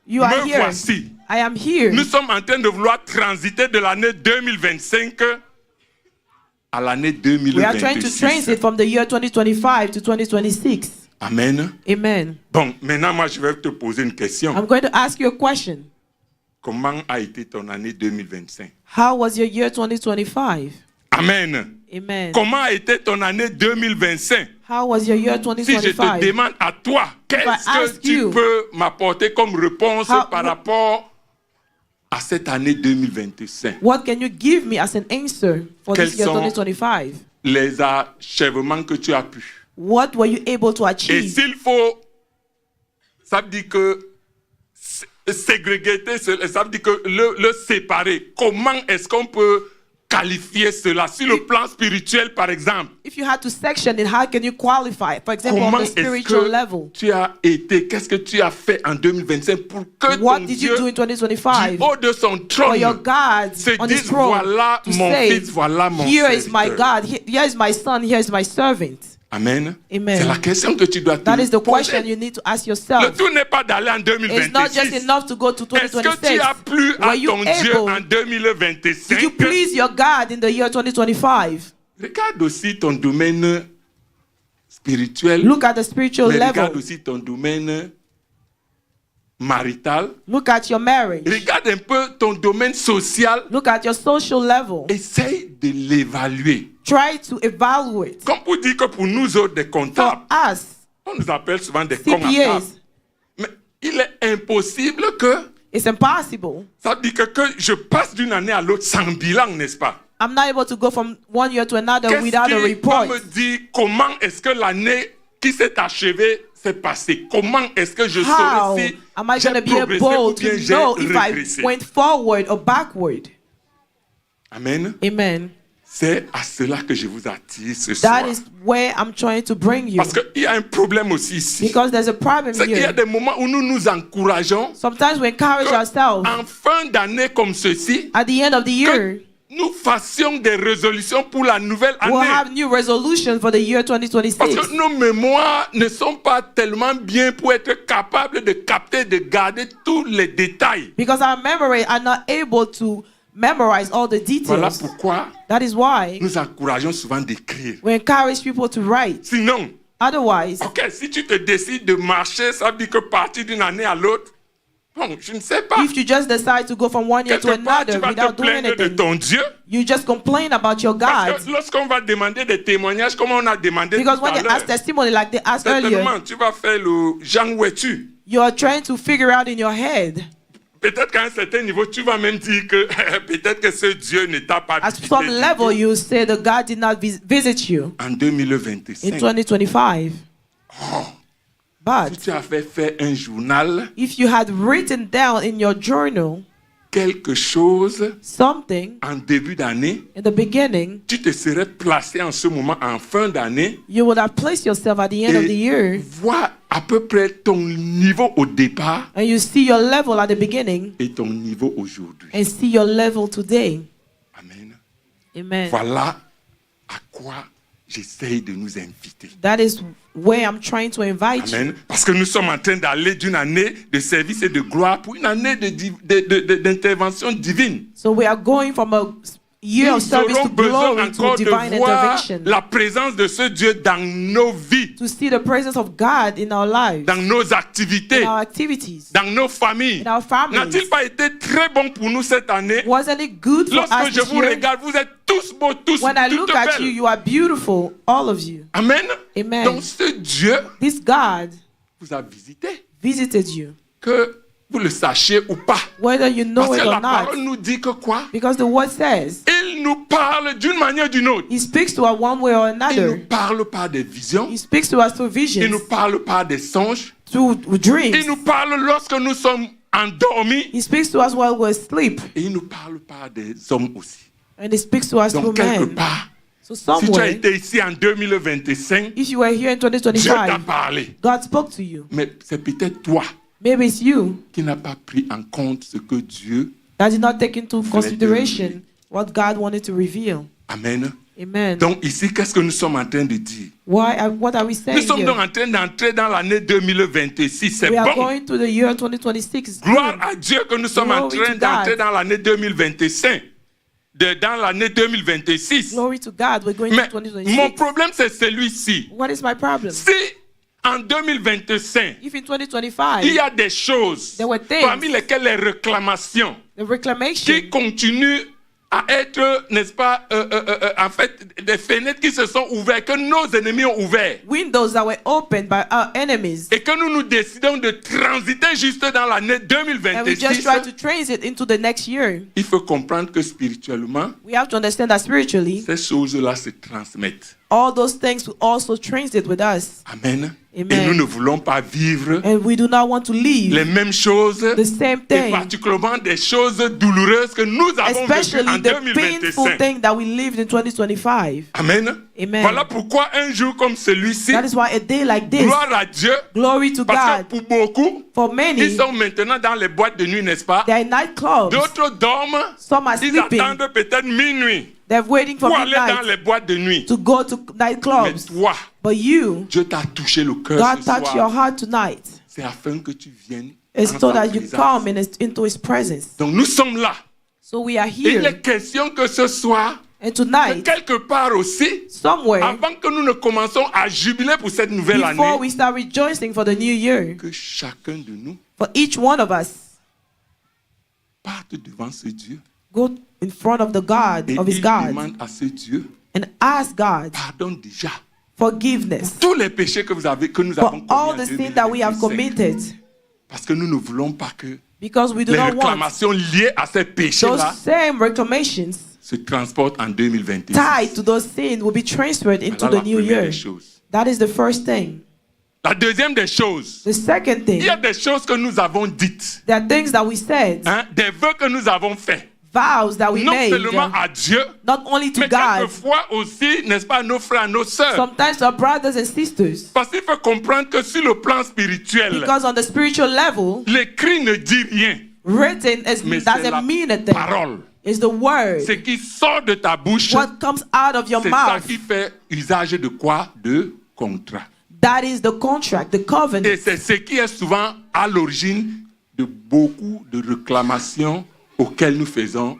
You are Me here. voici. I am here. Nous sommes en train de vouloir transiter de l'année 2025 à l'année We are trying to 2026. transit from the year 2025 to 2026. Amen. Amen. Bon, maintenant, moi, je vais te poser une question. I'm going to ask you a question. Comment a été ton année 2025? How was your year 2025? Amen. Amen. Comment a été ton année 2025? How was your year Si je te 2025? demande à toi, qu'est-ce que ask tu you, peux m'apporter comme réponse how- par rapport à cette année 2025? What can you give me as an answer for Quels this year sont 2025? Les achèvements que tu as pu. What were you able to Et achieve? s'il faut, ça veut dire que ségréguer, ça veut dire que le séparer. Comment est-ce qu'on peut qualifier cela sur le plan spirituel, par exemple? If you had to section it, how can you qualify? For example, Comment on the est-ce spiritual que level. tu as été, qu'est-ce que tu as fait en 2025 pour que What ton did Dieu, you do in du 2025 haut de son for your trône, God se on his dise, throne voilà to mon say, fils, voilà mon here is my serviteur. God, here is my son, here is my servant? Amen. Amen. C'est la question que tu dois te That is the question poser. you need to ask Le yourself. tout n'est pas d'aller en It's not just 2026. enough to go to Est-ce que 2026. tu as plu à Were you ton Dieu able? en 2025? Did you please your God in the year 2025? Regarde aussi ton domaine spirituel, Look at the spiritual mais regarde level. aussi ton domaine marital. Look at your marriage. Regarde un peu ton domaine social. Look at your social level. Essaye de l'évaluer. Try to evaluate. Comme pour dire que pour nous autres, des For comptables, us, on nous appelle souvent des comptables. CPAs, Mais il est impossible que, it's impossible. ça veut dire que je passe d'une année à l'autre sans bilan, n'est-ce pas? I'm not able to go from one year to another Qu'est-ce without a qui va report. me dire comment est-ce que l'année qui s'est achevée s'est passée? Comment est-ce que je How saurais si am I j'ai going to be progressé ou able bien to j'ai know if I régressé? went forward or backward? Amen. Amen. C'est à cela que je vous attire ce soir. That is where I'm trying to bring you. Parce qu'il y a un problème aussi ici. Because there's a problem C'est qu'il y a here. des moments où nous nous encourageons Sometimes we encourage ourselves en fin d'année comme ceci, at the end of the year, que nous fassions des résolutions pour la nouvelle we'll année. have new resolutions for the year Parce 2026. que nos mémoires ne sont pas tellement bien pour être capables de capter, de garder tous les détails. Because our memory are not able to memorize all the Voilà details. pourquoi That is why nous encourageons souvent d'écrire. we encourage people to write. Sinon, Otherwise, ok, si tu te décides de marcher, ça veut dire que partir d'une année à l'autre, Bon, je ne sais pas. If you just decide to go from one year to Quelque part, tu another vas without te doing plaindre de anything, ton Dieu. you just complain about your Parce God. que lorsqu'on va demander des témoignages, comme on a demandé tout Because when à they l'heure, ask testimony like they asked earlier, certainement, tu vas faire le Jean où es-tu. you are trying to figure out in your head. Peut-être qu'à un certain niveau, tu vas même dire que peut-être que ce Dieu ne t'a pas At visité some du level, tout. you say that God did not visit you En in 2025. 2025. Si But tu avais fait un journal, if you had written down in your journal quelque chose something en début d'année, in the beginning, tu te serais placé en ce moment en fin d'année you would have placed yourself at the end of the et year vois à peu près ton niveau au départ and you see your level at the beginning et ton niveau aujourd'hui. and see your level today. Amen. Amen. Voilà à quoi j'essaye de nous inviter. That is where I'm trying to invite you. Amen. Parce que nous sommes en train d'aller d'une année de service et de gloire pour une année d'intervention divine. So we are going from a year of Nous service aurons to besoin glory to encore divine de voir intervention. la présence de ce Dieu dans nos vies, To see the presence of God in our lives, dans nos activités, in our activities, dans nos familles. in our families. N'a-t-il pas été très bon pour nous cette année? Wasn't it good for us Lorsque je this vous year? regarde, vous êtes tous beaux, tous When I toutes look at you, belles. you are beautiful, all of you. Amen. Amen. Donc ce Dieu This God vous a visité, visited you, que vous le sachiez ou pas. whether you know Parce it que or la not. parole nous dit que quoi? Because the word says, Il nous parle d'une manière ou d'une autre. He speaks to us one way or Il nous another. parle par des visions. He speaks to us through Il visions, nous parle par des songes. through Il dreams. nous parle lorsque nous sommes endormis. He speaks to us while we're asleep. Et il nous parle par des hommes aussi. And He speaks to us through Donc quelque men. part, So si tu as somewhere, été ici en 2025, if you were here in Dieu t'a 2025, parlé. God spoke to you. Mais c'est peut-être toi Maybe it's you qui n'as pas pris en compte ce que Dieu... that did not take into consideration what God wanted to reveal. Amen. Amen. Donc ici, qu'est-ce que nous sommes en train de dire? What are we Nous saying sommes donc here? en train d'entrer dans l'année 2026. C'est We are bon. going to the year 2026. Gloire à Dieu que nous sommes en Glory train to d'entrer God. dans l'année 2025. Dans l'année 2026. Glory to God. We're going Mais to mon 2026. problème, c'est celui-ci. What is my problem? Si en 2025, If in 2025, il y a des choses There were things. parmi lesquelles les réclamations the reclamation qui continuent à être, n'est-ce pas, en fait, des fenêtres qui se sont ouvertes, que nos ennemis ont ouvertes, windows that were opened by our enemies, et que nous décidons de transiter juste dans l'année and we just 2026, try to transit into the next year, il faut comprendre que spirituellement, we have to understand that spiritually, ces choses-là se transmettent. all those things will also transit with us. Amen. Amen. Et nous ne voulons pas vivre And we do not want to leave les mêmes choses, the same et thing, particulièrement des choses douloureuses que nous avons vécues especially en the painful 2025. thing that we lived in 2025. Amen. Amen. Voilà pourquoi un jour comme celui-ci, That is why a day like this, gloire à Dieu, glory to parce que God, pour beaucoup, for ils many, sont maintenant dans les boîtes de nuit, n'est-ce pas? they are in nightclubs. D'autres dorment, Some are ils sleeping. attendent peut-être minuit They're waiting for pour aller dans midnight les boîtes de nuit. to go to Mais nightclubs. toi, But you, Dieu t'a touché le cœur God ce touched your soir. heart tonight. C'est afin que tu viennes It's dans so sa that you présence. come into His presence. Donc nous sommes là. So we are Et il here. est question que ce soir, And que tonight, quelque part aussi, somewhere, avant que nous ne commençons à jubiler pour cette nouvelle before année, we start rejoicing for the new year, que chacun de nous for each one of us, parte devant ce Dieu go in front of the God, et of His il God, demande à ce Dieu, and ask God pardonne déjà forgiveness tous les péchés que nous for avons all commis the en sin that we have 2025. committed. Parce que nous ne voulons pas que Because we do les not want réclamations liées à ces those péchés-là same reclamations se transportent en 2026. tied to those sins will be transferred into Voilà the la new première year. des choses. That is the first thing. La deuxième des choses, The second il thing, y a des choses que nous avons dites, there are things that we said, hein, des vœux que nous avons faits, vows that we non made, seulement à Dieu, not only to mais God, quelquefois aussi, n'est-ce pas, à nos frères, à nos sœurs. sometimes to our brothers and sisters. Parce qu'il faut comprendre que sur le plan spirituel, Because on the spiritual level, l'écrit ne dit rien, written mais c'est la doesn't mean a thing. parole. It's the word. Ce qui sort de ta bouche, What comes out of your c'est ça mouth, qui fait usage de quoi? De contrat. that is the contract, the Et covenant. c'est ce qui est souvent à l'origine de beaucoup de réclamations auxquels nous faisons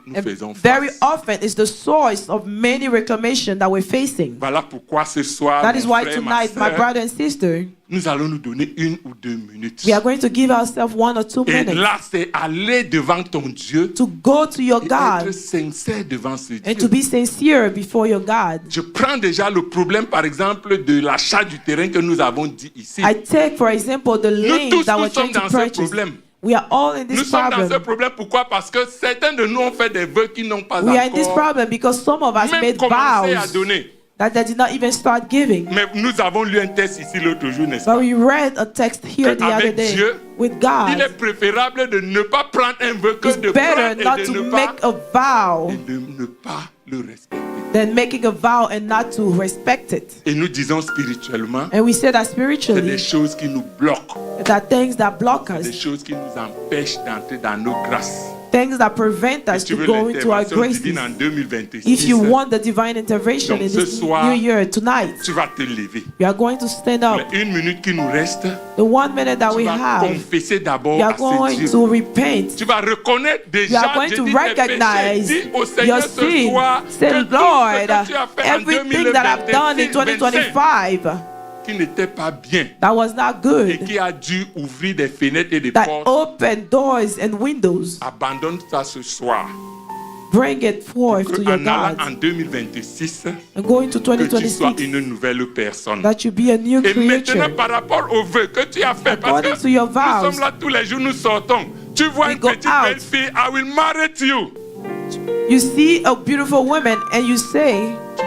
Very face. often it's the source of many reclamations that we're facing. Voilà pourquoi ce soir, That is mon why frère, ma tonight, my sœur, brother and sister, nous allons nous donner 1 ou 2 minutes. we are going to give ourselves 1 or 2 Et minutes là, c'est aller devant ton Dieu to go to your et God être sincère devant ce and to Dieu. be sincere before your God. Je prends déjà le problème, par exemple, de l'achat du terrain que nous avons dit ici. I take, for example, the Nous land tous, that nous we're trying sommes to dans ce purchase. problème. We are all in Nous this sommes dans ce problem. problème. Pourquoi? Parce que certains de nous ont fait des vœux qui n'ont pas We are in this encore problem because some of us même made commencé à vows donner. that they did not even start giving. Mais nous avons lu un texte ici l'autre jour, n'est-ce pas? But we read a text here the other Avec day Dieu, with Il God. est préférable de ne pas prendre un vœu que It's de better prendre not et de to ne make pas, a vow et de ne pas le respecter. than making a vow and not to respect it. Et nous disons spirituellement, And we say that c'est des spiritually, choses qui nous bloquent, that things that block des us, choses qui nous empêchent d'entrer dans nos grâces. things that prevent Si us tu to veux go into our l'intervention graces. divine en 2026, If you want the divine intervention Donc, in ce this soir, new year, tonight, tu vas te lever. we are going to stand up. Les 1 minute qui nous reste, The 1 minute that tu we vas have, confesser d'abord we à are ce going Dieu. to repent. Tu vas reconnaître You déjà, are going je to dis tes péchés. recognize Dis au your Seigneur ce sin. soir Say, que tout ce Lord, que tu as fait en everything that I've done in 2025 2025 qui n'était pas bien that was not et good, qui a dû ouvrir des fenêtres et des that portes, open doors and windows, abandonne ça ce soir. bring it forth to your En allant God. en 2026, And go into que tu sois 2026, une nouvelle personne. that you be a new Et maintenant, creature. par rapport aux vœux que tu as fait, parce According que to your nous vows, sommes là tous les jours, nous sortons. Tu vois we une go petite out. belle fille, I will marry you. You see a beautiful woman and you say,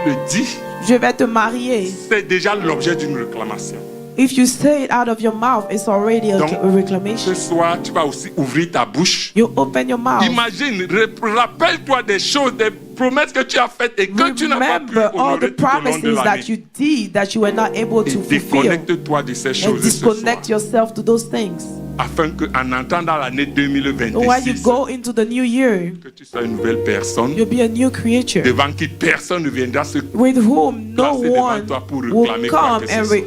Tu le dis, je vais te marier. c'est déjà l'objet d'une réclamation. If you say it out of your mouth, it's already a Donc, reclamation. Ce soir, tu vas aussi ouvrir ta bouche. You open your mouth. Imagine, rappelle-toi des choses, des promesses que tu as faites et que tu n'as pas pu Remember all honorer the tout au long de promises that l'année. you did that you were not able Et to fulfill. déconnecte-toi de ces And choses ce disconnect soir, yourself to those things. afin qu'en entrant dans l'année So when you 2026, go into the new year, que tu sois une nouvelle personne, you'll be a new creature devant qui personne ne viendra se with whom no placer devant one toi pour will réclamer quoi come que ce and, soit.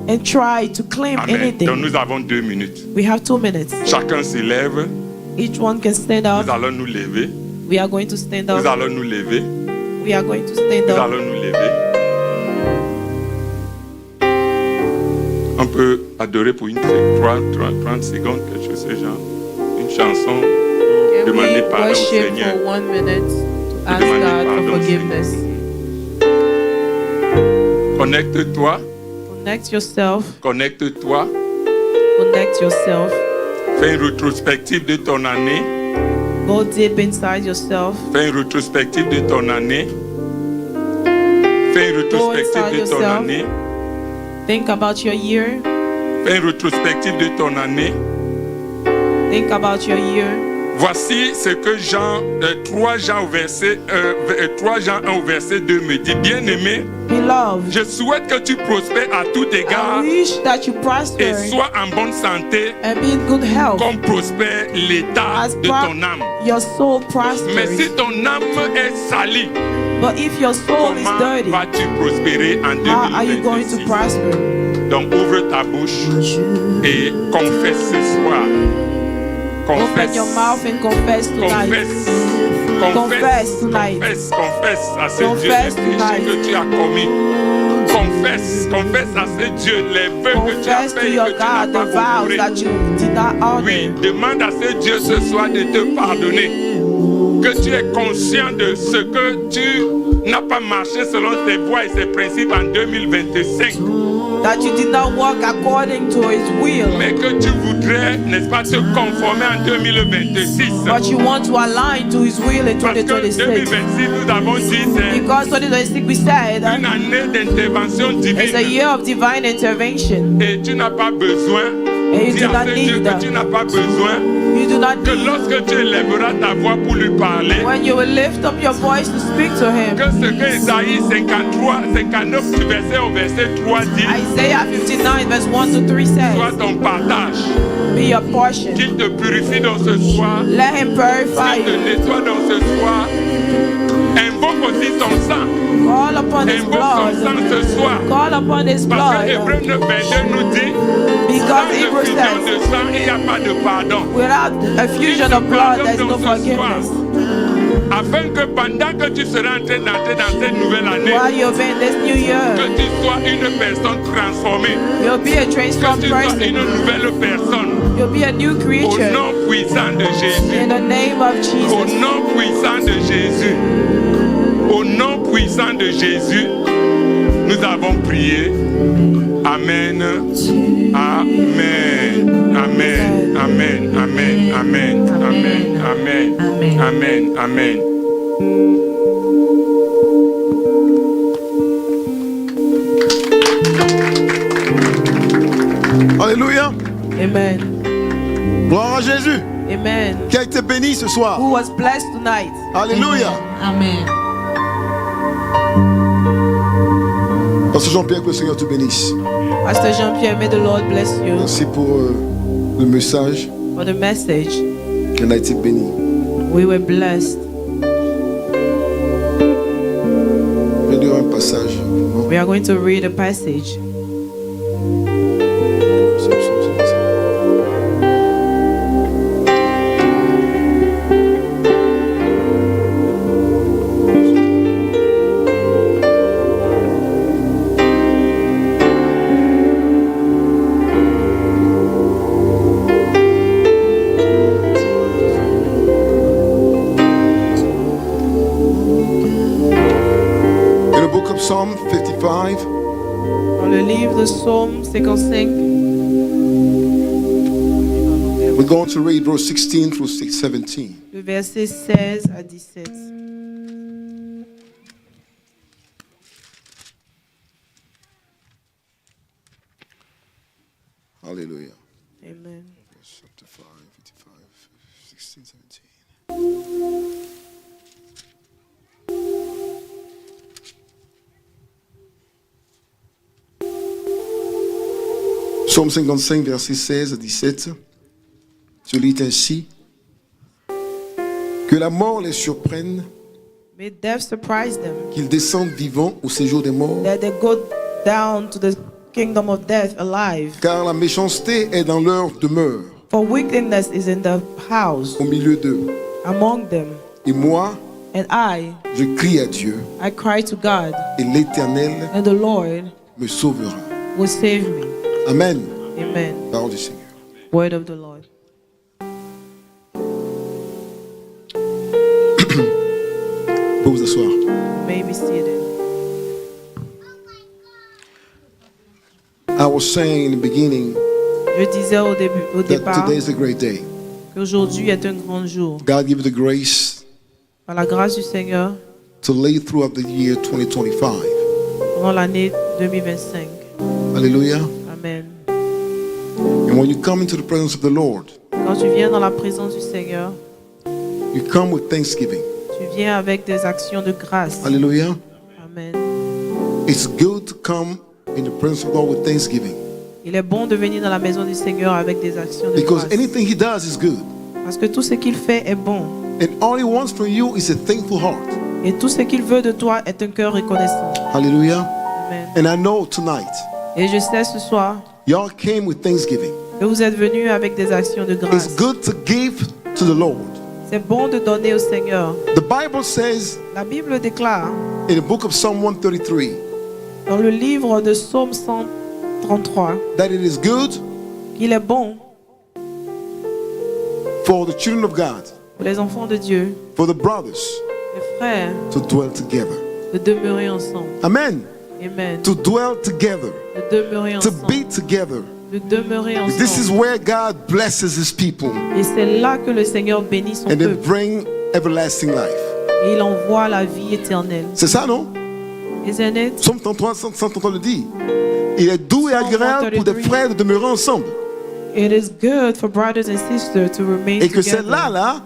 and try to claim Amen. Donc anything. nous avons 2 minutes. We have 2 minutes. Chacun se lève. Each one can stand Nous up. allons nous lever. We are going to stand Nous up. allons nous lever. We are going to stand Nous up. allons nous lever. On peut adorer pour 30 secondes, quelque chose de ce genre. Une chanson. Can Demander we pardon au worship Seigneur. for 1 minute to ask Demander God pardon for au forgiveness? Connecte-toi. Connect yourself. Connecte-toi. Connect yourself. Fais une rétrospective de ton année. Go deep inside yourself. Fais une rétrospective de ton année. Fais une rétrospective inside de ton yourself. année. Think about your year. Fais une rétrospective de ton année. Think about your year. Voici ce que 3 Jean 1 au verset 2 me dit. Bien-aimé, Beloved, je souhaite que tu prospères à tout égard I wish that you et prosper sois en bonne santé and be in good health comme prospère l'état as de ton âme. your soul Mais si prospers. ton âme est salie, But if your soul is comment dirty, vas-tu prospérer en how are you going to 2026? prosper? Donc ouvre ta bouche et confesse ce soir. Open Confesse. your mouth and confess tonight. Confess tonight. Confesse à ce Confess Dieu les péchés tonight. que tu as commis. Confesse à ce Dieu les vœux que tu as Confess to faits et your que tu n'as God pas the vows honorés. that you did not Oui, honor. demande à ce Dieu ce soir de te pardonner. Que tu es conscient de ce que tu n'as pas marché selon ses voies et ses principes en 2025. That you did not walk according to his will. Mais que tu voudrais, n'est-ce pas, te conformer en 2026. But you want to align to his will in Parce que 2026. 2026, nous avons dit, c'est Because 2026 we said une année d'intervention it's a divine. year of divine intervention. Et tu n'as pas besoin, And you dis do à not ce Dieu need que tu n'as pas besoin, you do not que need lorsque tu élèveras ta voix pour lui parler, when you will lift up your voice to speak to him. que ce que Isaïe 59 du verset au verset 3 dit, Isaiah 59 verse 1 to 3 soit says, ton partage, be your portion. qu'il te purifie dans ce soir, Let him purify qu'il te you. nettoie dans ce soir, Invoque aussi son sang. Call upon His Invoque son sang blood. ce soir. Call upon His Parce que blood. Hébreux 9:22 nous dit, Because sans Hebrews effusion says, de sang, il n'y a pas de pardon. without a fusion of blood, there is no forgiveness. Afin que pendant que tu seras en train d'entrer dans cette nouvelle année, While you're in this new que year, tu sois une personne transformée, you'll be a que transformed tu sois person. une nouvelle personne. You'll be a new Au creature. nom puissant de Jésus. In the name of Au Jesus. nom puissant de Jésus. Au nom puissant de Jésus, nous avons prié. Amen. Amen. Amen. Amen. Amen. Amen. Amen. Amen. Amen. Amen. Alléluia. Amen. Gloire à Jésus. Amen. Qui a été béni ce soir. Who was blessed tonight? Alléluia. Amen. Pasteur Jean-Pierre, que le Seigneur te bénisse. Pastor Jean-Pierre, may the Lord bless you Merci pour le message. for the message. On a été béni. We were blessed. Je vais lire un passage. We are going to read a passage. In the book of Psalm 55, Dans le livre de Psaume 55, we're going to read verse 16 through 17. le verset 16 à 17. Hallelujah. Amen. Chapter 5, 55, 16, 17. Psaume 55, verset 16 à 17. Je lis ainsi. Que la mort les surprenne, May death surprise them, qu'ils descendent vivants au séjour des morts, that they go down to the kingdom of death alive. car la méchanceté est dans leur demeure, For wickedness is in the house au milieu d'eux. among them. Et moi, And je crie à Dieu, I cry to God, et l'Éternel and the Lord me sauvera. will save me. Amen. Amen. Parole du Seigneur. Word of the Lord. Vous pouvez vous asseoir. You may be seated. I was saying in the beginning Je disais au that départ today is a great day. qu'aujourd'hui est un grand jour. God give you the grace Par la grâce du Seigneur, to live throughout the year 2025. pendant l'année 2025. Hallelujah. Amen. And when you come into the presence of the Lord, Quand tu viens dans la présence du Seigneur, you come with thanksgiving. tu viens avec des actions de grâce. Hallelujah. Amen. It's good to come in the presence of God with thanksgiving, Il est bon de venir dans la maison du Seigneur avec des actions de because grâce. anything He does is good. Parce que tout ce qu'il fait est bon. And all He wants from you is a thankful heart. Et tout ce qu'il veut de toi est un cœur reconnaissant. Hallelujah. Amen. And I know tonight, Et je sais ce soir y'all came with thanksgiving. que vous êtes venus avec des actions de It's grâce. good to give to the Lord. C'est bon de donner au Seigneur. The Bible says La Bible déclare in the book of Psalm 133 dans le livre de Psaume 133 that it is good qu'il est bon for the children of God, pour les enfants de Dieu, for the brothers, les frères, to dwell together. de demeurer ensemble. Amen. Amen. To dwell together, De demeurer to ensemble. be together. De demeurer This is ensemble. where God blesses His people Et c'est là que le Seigneur bénit son and then peuple. bring everlasting life. Et il envoie la vie éternelle. C'est ça, non? Isn't it? Psaume 33, 133 le dit. Il est doux et agréable pour des frères de demeurer ensemble. It is good for brothers and sisters to remain Et que c'est together. là,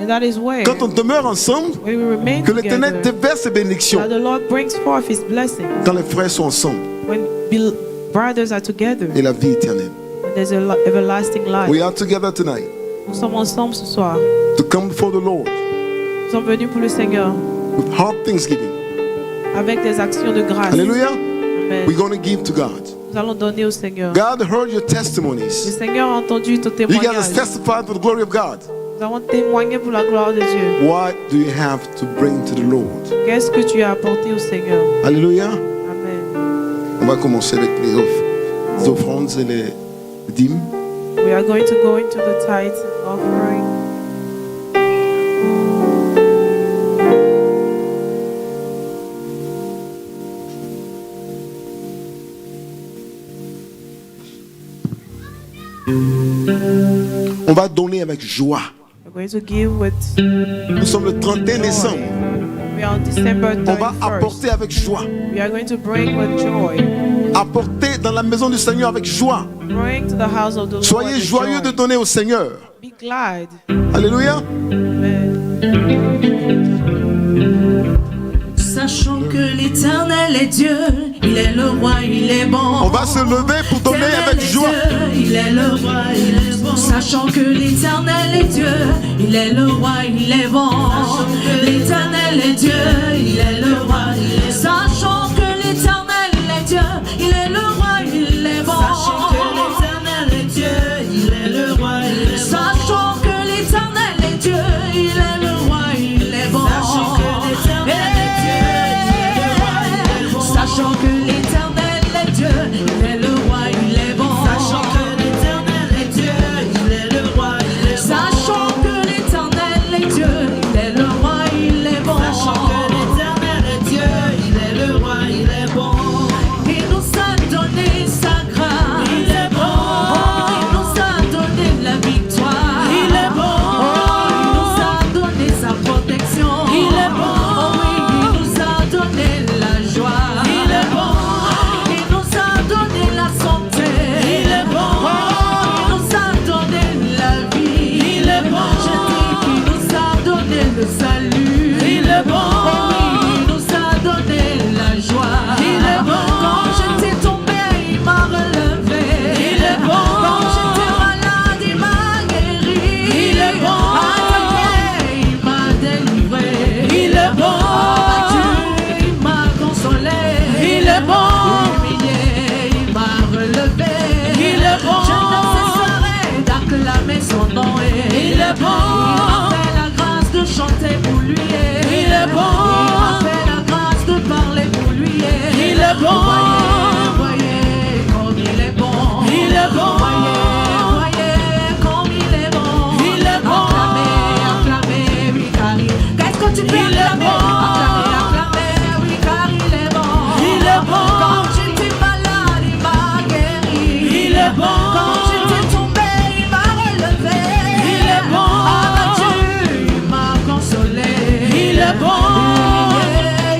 And that is where quand on demeure ensemble, we will remain que l'Éternel together. déverse ses bénédictions That the Lord brings forth His blessing quand les frères sont ensemble when brothers are together. et la vie éternelle. And there's an everlasting life. We are together tonight Nous sommes ensemble ce soir. to come before the Lord Nous sommes venus pour le Seigneur with heart thanksgiving. avec des actions de grâce. Hallelujah. Amen. We're going to give to God. Nous allons donner au Seigneur. God heard your Le testimonies. Seigneur a entendu ton You guys témoignage. testify to the glory of God. Nous avons témoigné pour la gloire de Dieu. What do you have to bring to the Lord? Qu'est-ce que tu as apporté au Seigneur? Alléluia. Amen. On va commencer avec les offrandes et les dîmes. We are going to go into the tithe offering. On va donner avec joie. We're going to give with. Nous sommes le 31 décembre. We are on December On va 31st. apporter avec joie. We are going to bring with joy. Apporter dans la maison du Seigneur avec joie. Bring to the house of the Lord. Soyez with joyeux joy. de donner au Seigneur. Be glad. Alléluia. Amen. Sachant que l'Éternel est Dieu, il est le roi, il est bon. On va se lever pour donner L'Éternel avec est joie. Dieu, il est le roi, il est bon. Sachant que l'Éternel est Dieu, il est le roi, il est bon. L'Éternel est Dieu, il est le roi, il est bon. Sachant que l'Éternel est Dieu, il est le roi, il est bon. Sachant que l'Éternel est Dieu, il est le roi, il est bon. Sachant que l'Éternel est Dieu, il est le roi, il est bon. Sachant que l'Éternel est Dieu, sachant que l'Éternel est Dieu, il est le roi, il est bon. Sachant que l'Éternel est Dieu, il est le roi, il est bon. Sachant que l'Éternel est Dieu, il est le roi, il est bon. Sachant que l'Éternel est Dieu, il est le roi, il est bon. Il nous a donné sa grâce, il est bon. Il nous a donné la victoire, il est bon. Il nous a donné sa protection, il est bon. Oui, il nous a donné la joie. Il est bon, il nous a donné la santé. Il est bon, il nous a donné la vie. Il est bon, je dis qu'il nous a donné le salut. Il est bon, oui, il nous a donné la joie. Il est bon, quand j'étais tombé, il m'a relevé. Il est bon, quand j'étais malade, il m'a guéri. Il est bon, attaqué, il m'a délivré. Il est bon, abattu, il m'a consolé. Il est bon, humilié, il m'a relevé. Il est bon, je ne cesserai d'acclamer son nom. Il est bon, il m'a fait la grâce de chanter pour lui. Il est bon, il m'a fait la grâce de parler pour lui. Il est bon, voyez comme il est bon. Il est bon, voyez comme il est bon. Il est bon, acclamez, oui car qu'est-ce que tu peux acclamer? Acclamez, oui car il est bon. Il est bon, quand j'étais malade, il m'a guéri. Il est bon, quand j'étais tombé, il m'a relevé. Il est bon, abattu, il m'a consolé. Il est bon, humilié,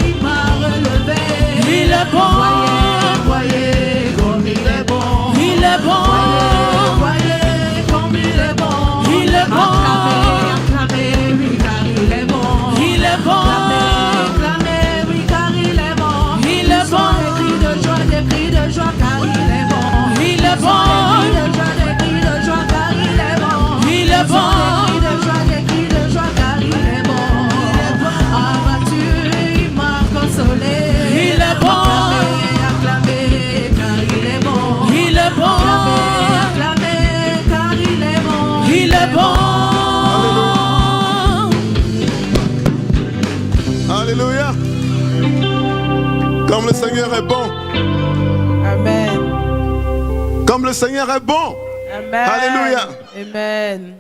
il m'a relevé. Il est bon, voyez comme il est bon. Il est bon, voyez comme il est bon. Il est bon, acclamez, oui car il est bon. Il est bon, acclamez, oui car il est bon. Il est bon, des cris de joie car il est bon. Il est bon, des cris de joie car il est bon. Il est bon, des cris de joie car il est bon. Abattu, il m'a consolé. Il est bon, acclamez car il est bon. Il est bon, acclamez car il est bon. Il est bon. Alléluia. Comme le Seigneur est bon. Amen. Comme le Seigneur est bon. Amen. Alléluia. Amen.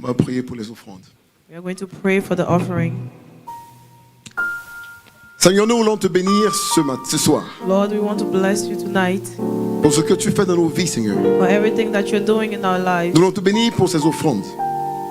On va prier pour les offrandes. We are going to pray for the offering. Seigneur, nous voulons te bénir ce soir. Lord, we want to bless you tonight Pour ce que tu fais dans nos vies, Seigneur. for everything that you're doing in our lives. Nous voulons te bénir pour ces offrandes.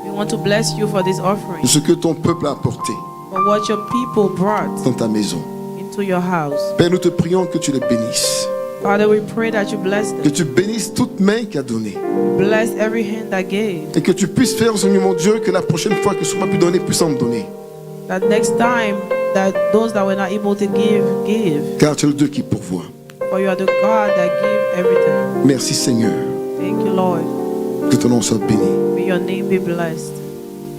We want to bless you for this De offering, ce que ton peuple a apporté for what your people brought dans ta maison. into your house. Père, nous te prions que tu les bénisses. Father, we pray that you bless Que them. tu bénisses toute main qui a donné. Bless every hand that gave. Et que tu puisses faire, Seigneur mon Dieu, que la prochaine fois que ce soit pas pu donner, puisse en donner. That next time that those that were not able to give. Car tu es le Dieu qui pourvoit. For you are the God that give everything. Merci, Seigneur. Thank you, Lord. Que ton nom soit béni. May your name be blessed.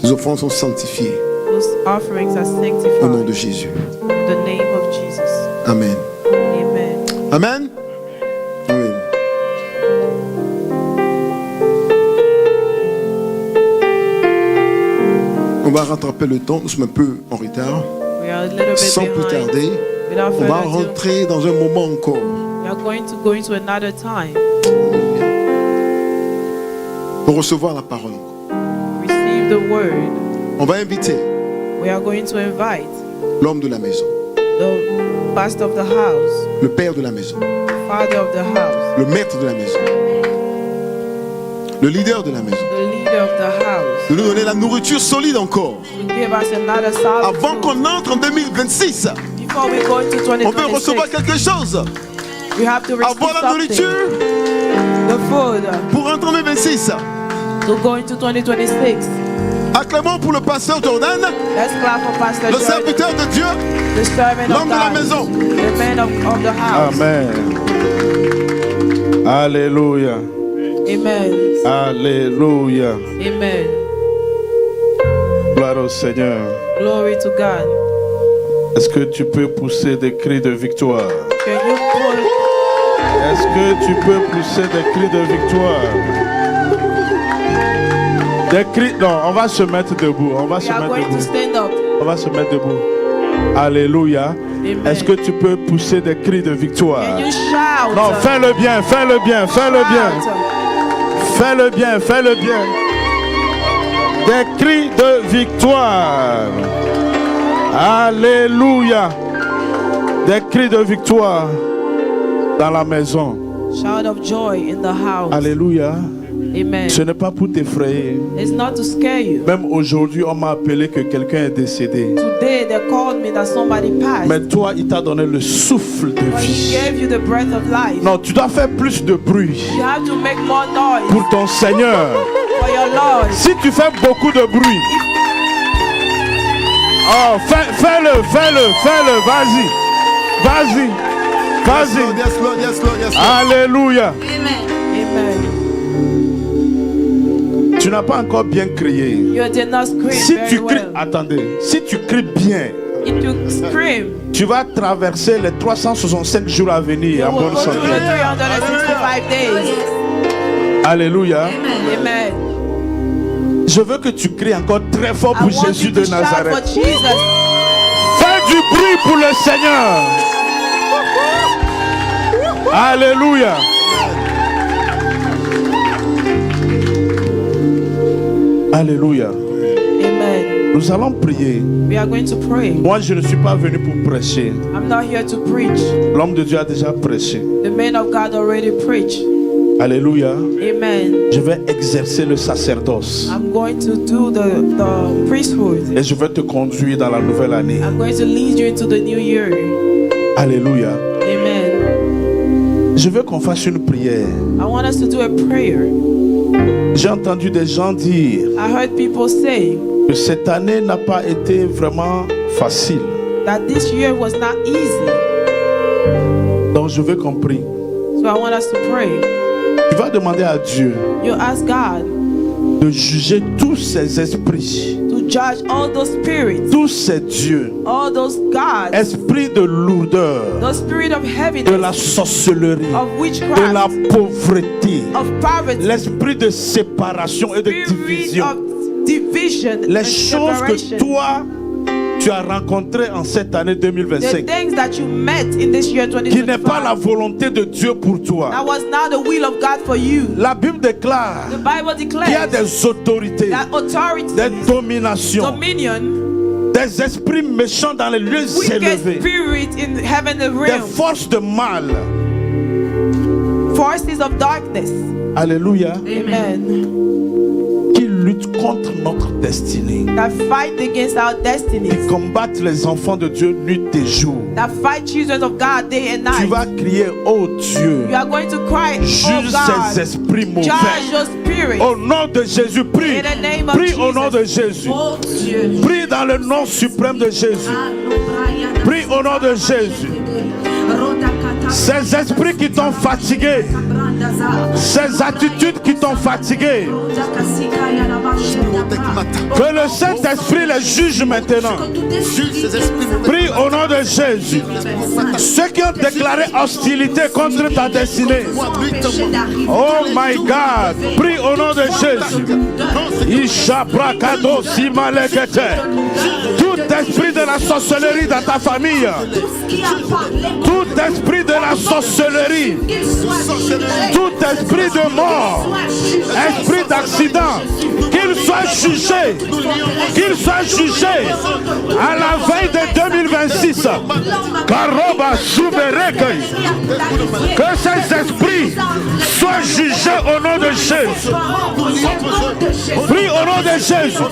Les offrandes sont sanctifiées. Those offerings are Au nom de sanctified Jésus. in the name of Jesus. Amen. Amen. Amen. Amen. On va rattraper le temps, nous sommes un peu en retard. We are a little bit Sans plus behind. tarder, Without on va further ado, rentrer dans un moment encore. we are going to go into another time. Pour recevoir la parole. Receive the word. On va inviter We are going to invite l'homme de la maison, the pastor of the house, le père de la maison, father of the house, le maître de la maison, le leader de la maison, the leader of the house, de nous donner la nourriture solide encore. to give us another solid Avant food. qu'on entre en 2026, Before we go into on peut recevoir 2026, quelque chose. we have to receive Avoir la something. nourriture The food pour entrer en 2026. to go into 2026. Acclamons pour le pasteur Jordan, Let's clap for Pastor le Jordan, serviteur de Dieu, the servant l'homme of de la God, maison. the man of the house. Amen. Alléluia. Amen. Alléluia. Amen. Gloire au Seigneur. Glory to God. Est-ce que tu peux pousser des cris de victoire? Can you pull? Est-ce que tu peux pousser des cris de victoire? Des cris. Non, on va se mettre debout. On va We se are mettre going to debout. stand up. On va se mettre debout. Alléluia. Amen. Est-ce que tu peux pousser des cris de victoire? Can you shout? Non, fais-le bien, fais-le bien, fais-le bien. Shout. Fais-le bien, fais-le bien. Des cris de victoire. Alléluia. Des cris de victoire dans la maison. Shout of joy in the house. Alléluia. Amen. Ce n'est pas pour t'effrayer. It's not to scare you. Même aujourd'hui, on m'a appelé que quelqu'un est décédé. Today they called me that somebody passed. Mais toi, il t'a donné le souffle de But he vie. gave you the breath of life. Non, tu dois faire plus de bruit You have to make more noise pour ton Seigneur. for your Lord. Si tu fais beaucoup de bruit, oh, fais-le, fais-le, fais-le, vas-y, vas-y, vas-y. Yes, Lord, yes, Lord, yes, Lord. Alléluia. Amen. Tu n'as pas encore bien crié. You did not scream Si very tu cries, well. attendez, si tu cries bien, If you scream, tu vas traverser les 365 jours à venir you en will bonne go through santé. the 365 days. Alléluia. Amen. Je veux que tu cries encore très fort I pour want Jésus you to de shout for Nazareth. Jesus. Fais du bruit pour le Seigneur. Alléluia. Alléluia. Amen. Nous allons prier. We are going to pray. Moi, je ne suis pas venu pour prêcher. I'm not here to preach. L'homme de Dieu a déjà prêché. The man of God already preached. Alléluia. Amen. Je vais exercer le sacerdoce. I'm going to do the priesthood. Et je vais te conduire dans la nouvelle année. I'm going to lead you into the new year. Alléluia. Amen. Je veux qu'on fasse une prière. I want us to do a prayer. J'ai entendu des gens dire I heard people say que cette année n'a pas été vraiment facile. that this year was not easy. Donc je veux qu'on prie. So I want us to pray. Tu vas demander à Dieu You ask God de juger tous ces esprits, to judge all those spirits, tous ces dieux, all those gods, esprits de lourdeur, the spirit of de heaviness, la sorcellerie, of de witchcraft, la pauvreté, of poverty, l'esprit de séparation et de spirit division. of division Les and choses que separation. toi, tu as rencontrées en cette année The 2025, things that you met in this year qui n'est pas la 2025, volonté de Dieu pour toi. that was not the will of God for you. La Bible déclare The Bible qu'il y a declares des autorités, that authority, des dominations, dominion, des esprits méchants dans les lieux wicked élevés, spirit in heavenly des realm, forces de mal. forces of darkness. Alléluia. Amen. Qui luttent contre notre destinée. That fight against our Qui destinies. combattent les enfants de Dieu nuit et jour. That fight children of God day and Tu night. vas crier, oh Dieu, You are going to cry, oh juge God, ces esprits mauvais. judge your spirit. Au nom de Jésus, prie. In the name of Prie au nom de Jesus. Jésus. Oh Dieu. Prie dans le nom suprême de Jésus. Prie au nom de Jésus. Ces esprits qui t'ont fatigué, ces attitudes qui t'ont fatigué. Que le Saint-Esprit les juge maintenant. Prie au nom de Jésus. Ceux qui ont déclaré hostilité contre ta destinée. Oh my God. Prie au nom de Jésus. Tout esprit de la sorcellerie dans ta famille. Tout esprit de la sorcellerie. Tout esprit de mort. Esprit d'accident. Qu'il soit jugé. Qu'il soit jugé à la veille de 2026. Karoba Soubereke. Que ces esprits soient jugés au nom de Jésus. Prie au nom de Jésus.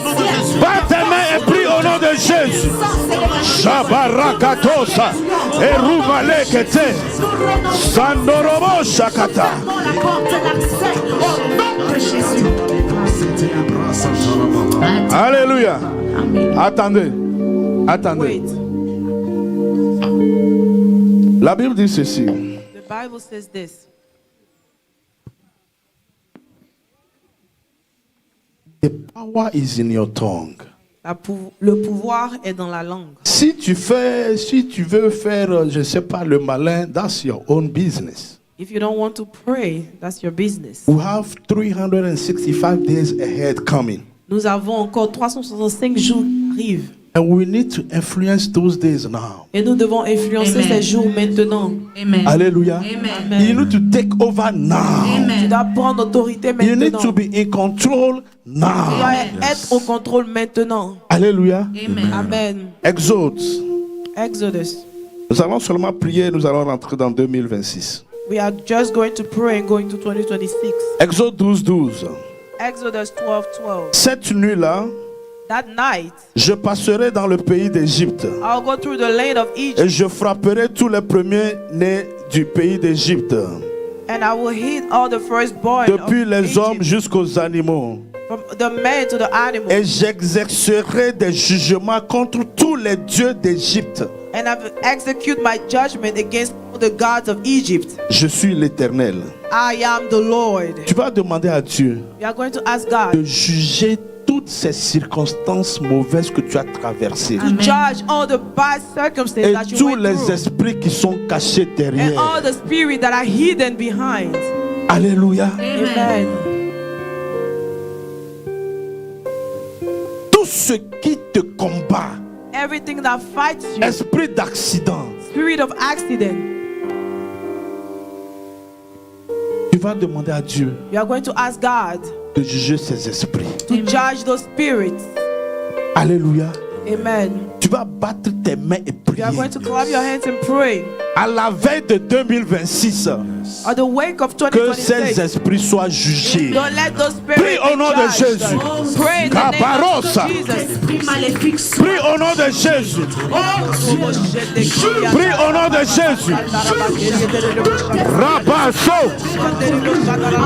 Bats tes mains et prie au nom de Jésus. Shabarakatosa. Erumalekete. Sandorobo Shakata. Alléluia. Attendez. Attendez. La Bible dit ceci. The Bible says this. The power is in your tongue. Le pouvoir est dans la langue. Si tu veux faire, je ne sais pas, le malin, that's your own business. If you don't want to pray, that's your business. We have 365 days ahead coming. Nous avons encore 365 jours qui arrivent. And we need to influence those days now. Et nous devons influencer ces jours maintenant. Amen. Alléluia. Amen. You need to take over now. Tu dois prendre autorité You need maintenant. to be in control Tu now. dois être au contrôle maintenant. Alléluia. Amen. Amen. Exode. Exodus. Nous allons seulement prier, nous allons rentrer dans 2026. We are just going to pray and going to 2026. Exode 12, 12. Exodus 12:12. Cette nuit-là, That night, je passerai dans le pays d'Égypte I'll go through the land of Egypt, et je frapperai tous les premiers-nés du pays d'Égypte, and I will hit all the firstborn depuis of les hommes Egypt, jusqu'aux animaux. from the man to the animal. Et j'exercerai des jugements contre tous les dieux d'Égypte. And I will execute my judgment against all the gods of Egypt. Je suis l'Éternel. I am the Lord. Tu vas demander à Dieu We are going to ask de God juger toutes ces circonstances mauvaises que tu as traversées. to judge all the bad Et circumstances that you tous went les through, esprits qui sont cachés and derrière. all the spirits that are hidden behind. Alléluia. Amen. Tout ce qui te combat, Everything that fights you, esprit d'accident, spirit of accident, tu vas demander à Dieu we are going to ask God de juger ces esprits. to judge those spirits. Alléluia. Amen. Tu vas battre tes mains et We are going prier. to clap your hands and pray. À la veille de 2026, At the wake of que ces 2026, esprits soient jugés. don't let those spirits Prie au nom de be judged. Jésus. Pray in the name of Kabarosa. Jesus. Esprit maléfique, Prie au nom de Jésus. Prie au nom de Jésus. Rabaso.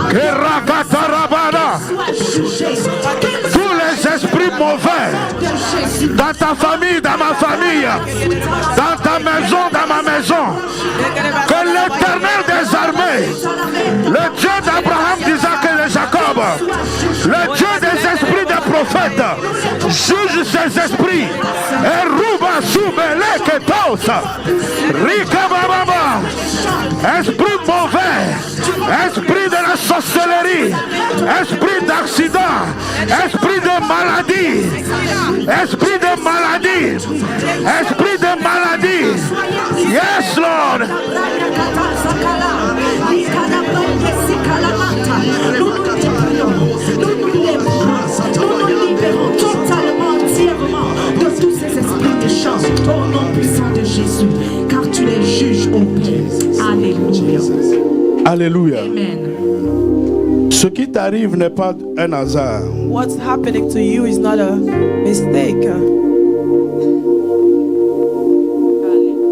Kerakatarabana. Tous les esprits mauvais dans ta famille, dans ma famille, dans ta maison, dans ma maison, que l'Éternel des armées, le Dieu d'Abraham, d'Isaac et de Jacob, le Dieu des esprits des prophètes, juge ces esprits. Et Ruba Soubeleketos, Rika Bababa, esprit mauvais, esprit de la sorcellerie, esprit d'accident, esprit de maladie, esprit de maladie, esprit de maladie. Yes, Lord. Nous libérons totalement, entièrement de tous ces esprits méchants au nom puissant de Jésus, car tu les juges au Père. Alléluia. Alléluia. Amen. Ce qui t'arrive n'est pas un hasard. What's happening to you is not a mistake.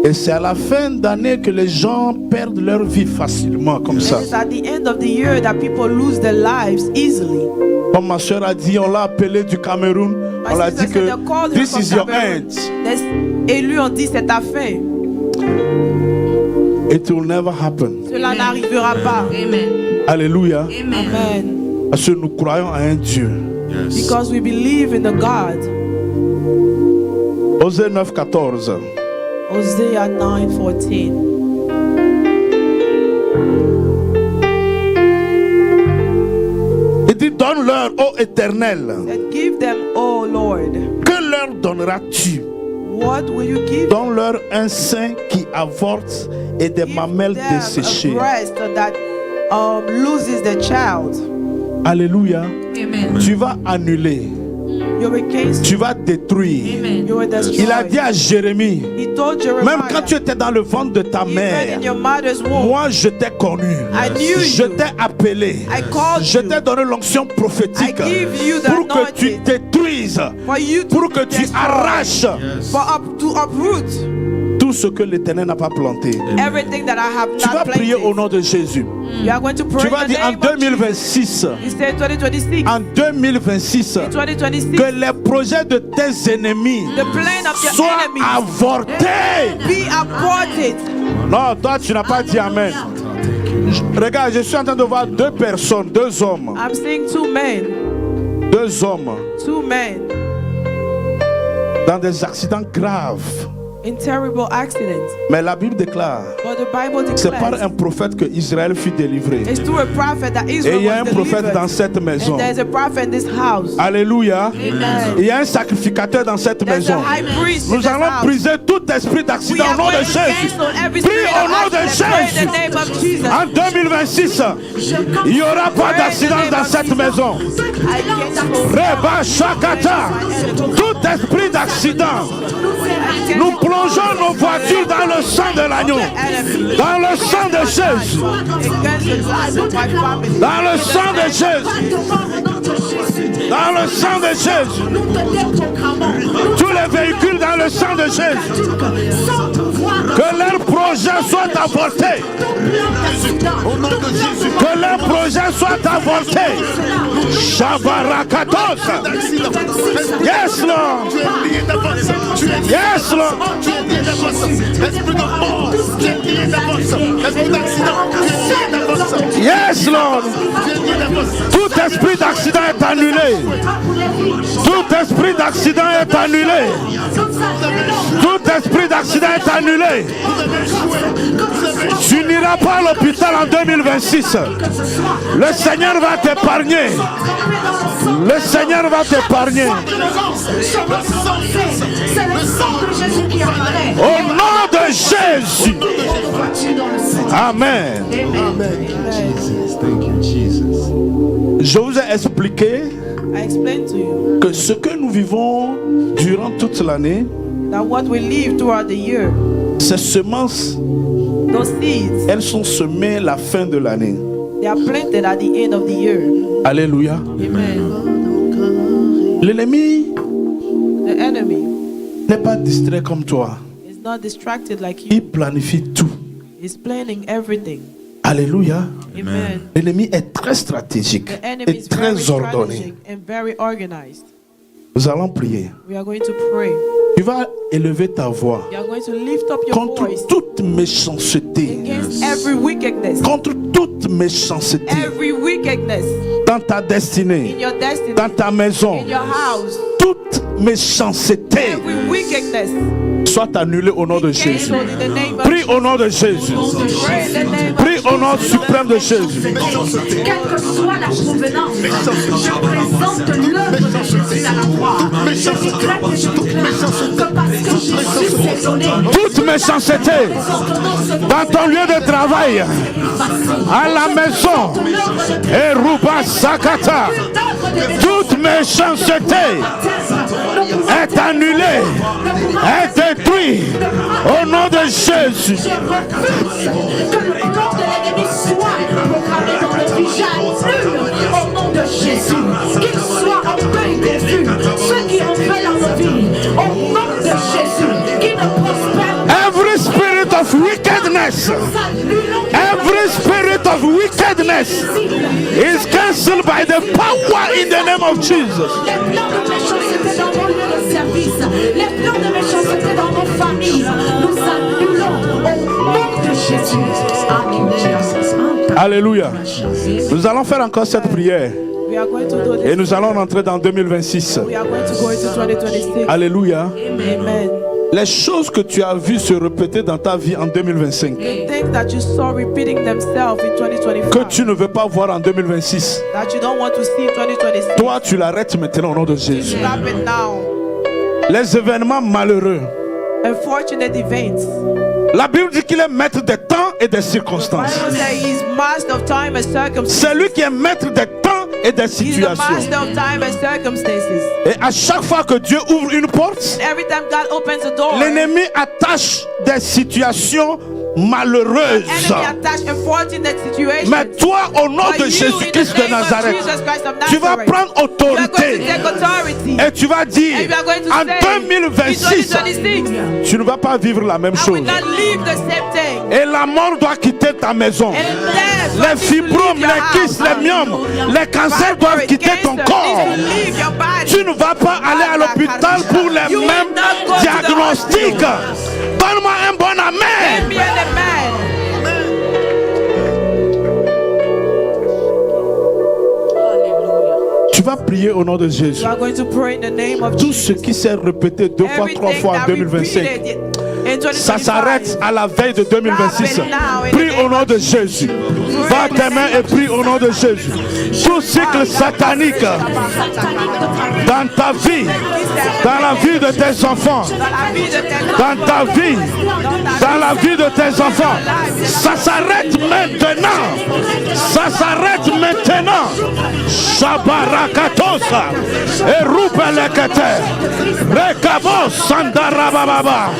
Et c'est à la fin d'année que les gens perdent leur vie facilement comme ça. It's at the end of the year that people lose their lives easily. Comme ma soeur a dit, on l'a appelé du Cameroun. My On l'a sister dit said que they called him this from is your Cameroon. end. Les élus ont dit c'est ta fin. It will never happen. Cela n'arrivera pas. Amen. Alléluia. Amen. Parce que nous croyons à un Dieu. Because we believe in the God. Osée 9:14. Hosea 9:14. Il dit, donne-leur, ô Éternel. And give them, O Lord. Que leur donneras-tu? What will you give? Donne-leur un sein qui avorte et des mamelles them desséchées. a breast that loses the child. Alléluia. Amen. Tu vas annuler. You're against. Tu vas détruire. Amen. You will destroy. Il a dit à Jérémie, He told Jeremiah, même quand tu étais dans le ventre de ta even mère, in your mother's womb, moi je t'ai connu. I knew Je you. t'ai appelé. I called Je you. t'ai donné l'onction prophétique I give you the pour que tu anointing. détruises, For you to pour que be tu destroyed. arraches To uproot tout ce que l'Éternel n'a pas planté. everything that I have Tu vas not prier au planted. nom de Jésus. You are going to pray Tu vas in the dire en name of Jesus. 2026, He said 2026. en 2026, 2026. que les projets de tes ennemis The plan of your soient enemies avortés. be aborted. Non, toi tu n'as pas dit amen. Regarde, je suis en train de voir deux personnes, deux hommes, I'm seeing two men dans des accidents graves. in terrible accidents. Mais la Bible déclare, But the Bible c'est par declares un prophète que Israël fut délivré. it's through a prophet that Et Israel il y a un was prophète delivered. dans cette maison. And there's a prophet in this house. Alléluia. Amen. Il y a un sacrificateur dans cette There's a maison. high priest in Nous this allons house. briser tout esprit We d'accident are au nom going de to Jésus. cancel every Prie spirit au of nom de accident. Pray in Jésus. the name of Jesus. En 2026, il n'y aura pas d'accident dans cette maison. I cancel Reba Shakata. Tout esprit d'accident. Nous plongeons nos voitures dans le sang de l'agneau. Dans le sang de Jésus. against the lives of my family. Dans le sang de Jésus. Dans le sang de Jésus. Tous les véhicules dans le sang de Jésus. Que leurs projets soient avortés. Que leurs projets soient avortés. Shabarakatos. Yes, Lord. Yes, Lord. Yes, Lord. Tout esprit d'accident est annulé. Tout esprit d'accident est annulé. Tout esprit d'accident est annulé. Tu n'iras pas à l'hôpital en 2026. Le Seigneur va t'épargner. Le Seigneur va t'épargner. Au nom de Jésus. Amen. Je vous ai expliqué I explained to you que ce que nous vivons durant toute l'année, that what we live throughout the year, ces semences, those seeds, elles sont semées à la fin de l'année. they are planted at the end of the year. Alléluia. Amen. L'ennemi The enemy n'est pas distrait comme toi. is not distracted like you. Il planifie tout. He's planning everything. Alléluia. Amen. L'ennemi est très stratégique The enemy et is very très ordonné. strategic and very organized. Nous allons prier. We are going to pray. Tu vas élever ta voix You are going to lift up your contre voice toute méchanceté. against every wickedness. Contre toute méchanceté Every wickedness dans ta destinée, in your destiny, dans ta maison. in your house. Toute méchanceté Every wickedness. soit annulée au nom de Jésus. Cancelled in the name of Prie au nom de Jésus. Pray in the name of Prie au nom suprême de Jésus. Quelle que soit la provenance, je présente l'œuvre de Jésus à la croix. Je décrète et je déclare que parce que Jésus s'est donné, Toute méchanceté dans ton lieu de travail, à la maison, et Ruba Sakata, toute méchanceté est annulée, est détruite au nom de Jésus. je refuse que le plan de l'ennemi soit programmé dans nos vies. J'annule au nom de Jésus qu'il soit en paix confus. Ceux qui ont fait dans nos vies, au nom de Jésus, qui ne prospèrent pas. Every spirit of wickedness, every spirit of wickedness is cancelled by the power in the name of Jesus. Les plans de méchanceté dans nos lieux de service, les plans de méchanceté dans nos familles, nous annulons au nom de Jésus. Amen. Alléluia. Nous allons faire encore cette prière. We are going to do this. Et nous allons rentrer dans 2026. We are going to go into 2026. Alléluia. Amen. Les choses que tu as vues se répéter dans ta vie en 2025, The things that you saw repeating themselves in 2025, que tu ne veux pas voir en 2026, that you don't want to see in 2026, toi tu l'arrêtes maintenant au nom de Jésus. stop it now. Les événements malheureux, Unfortunate events. la Bible dit qu'il est maître des temps et des The circonstances. Bible says he's master of time and circumstances. C'est lui qui est maître des temps et des He's the situations. master of time and circumstances. Et à chaque fois que Dieu ouvre une porte, Every time God opens a door, l'ennemi attache des situations malheureuses. enemy attach unfortunate situations. Mais toi, au nom But de you, Jésus-Christ in the de name of Nazareth, Jesus Christ of tu vas Nazareth, prendre you are going to autorité take authority. et tu vas dire, And you are going to en say, in 2026, 2026, tu ne vas pas vivre la même I chose. will not live the same thing. Et la mort doit quitter ta maison. And death Les needs to leave fibromes, your les house. kystes, les myomes, les cancers doivent quitter ton Cancer corps. needs to leave your body. Tu ne vas pas aller à l'hôpital pour les You will mêmes not go to the diagnostics. Donne-moi un bon Give amen. me an amen. Tu vas prier au nom de Jésus. You are going to pray in the name of Tout ce Jesus. qui s'est répété 2 fois, 3 Everything fois en that 2025, repeated in 2025. ça s'arrête à la veille de 2026. Prie au nom de Jésus. Va tes mains et prie au nom de Jésus. Tout cycle satanique dans ta vie, dans la vie de tes enfants, dans ta vie, dans la vie de tes enfants, ça s'arrête maintenant. Ça s'arrête maintenant. Shabarakatosa et Rupelekete Rekabo Sandarababa.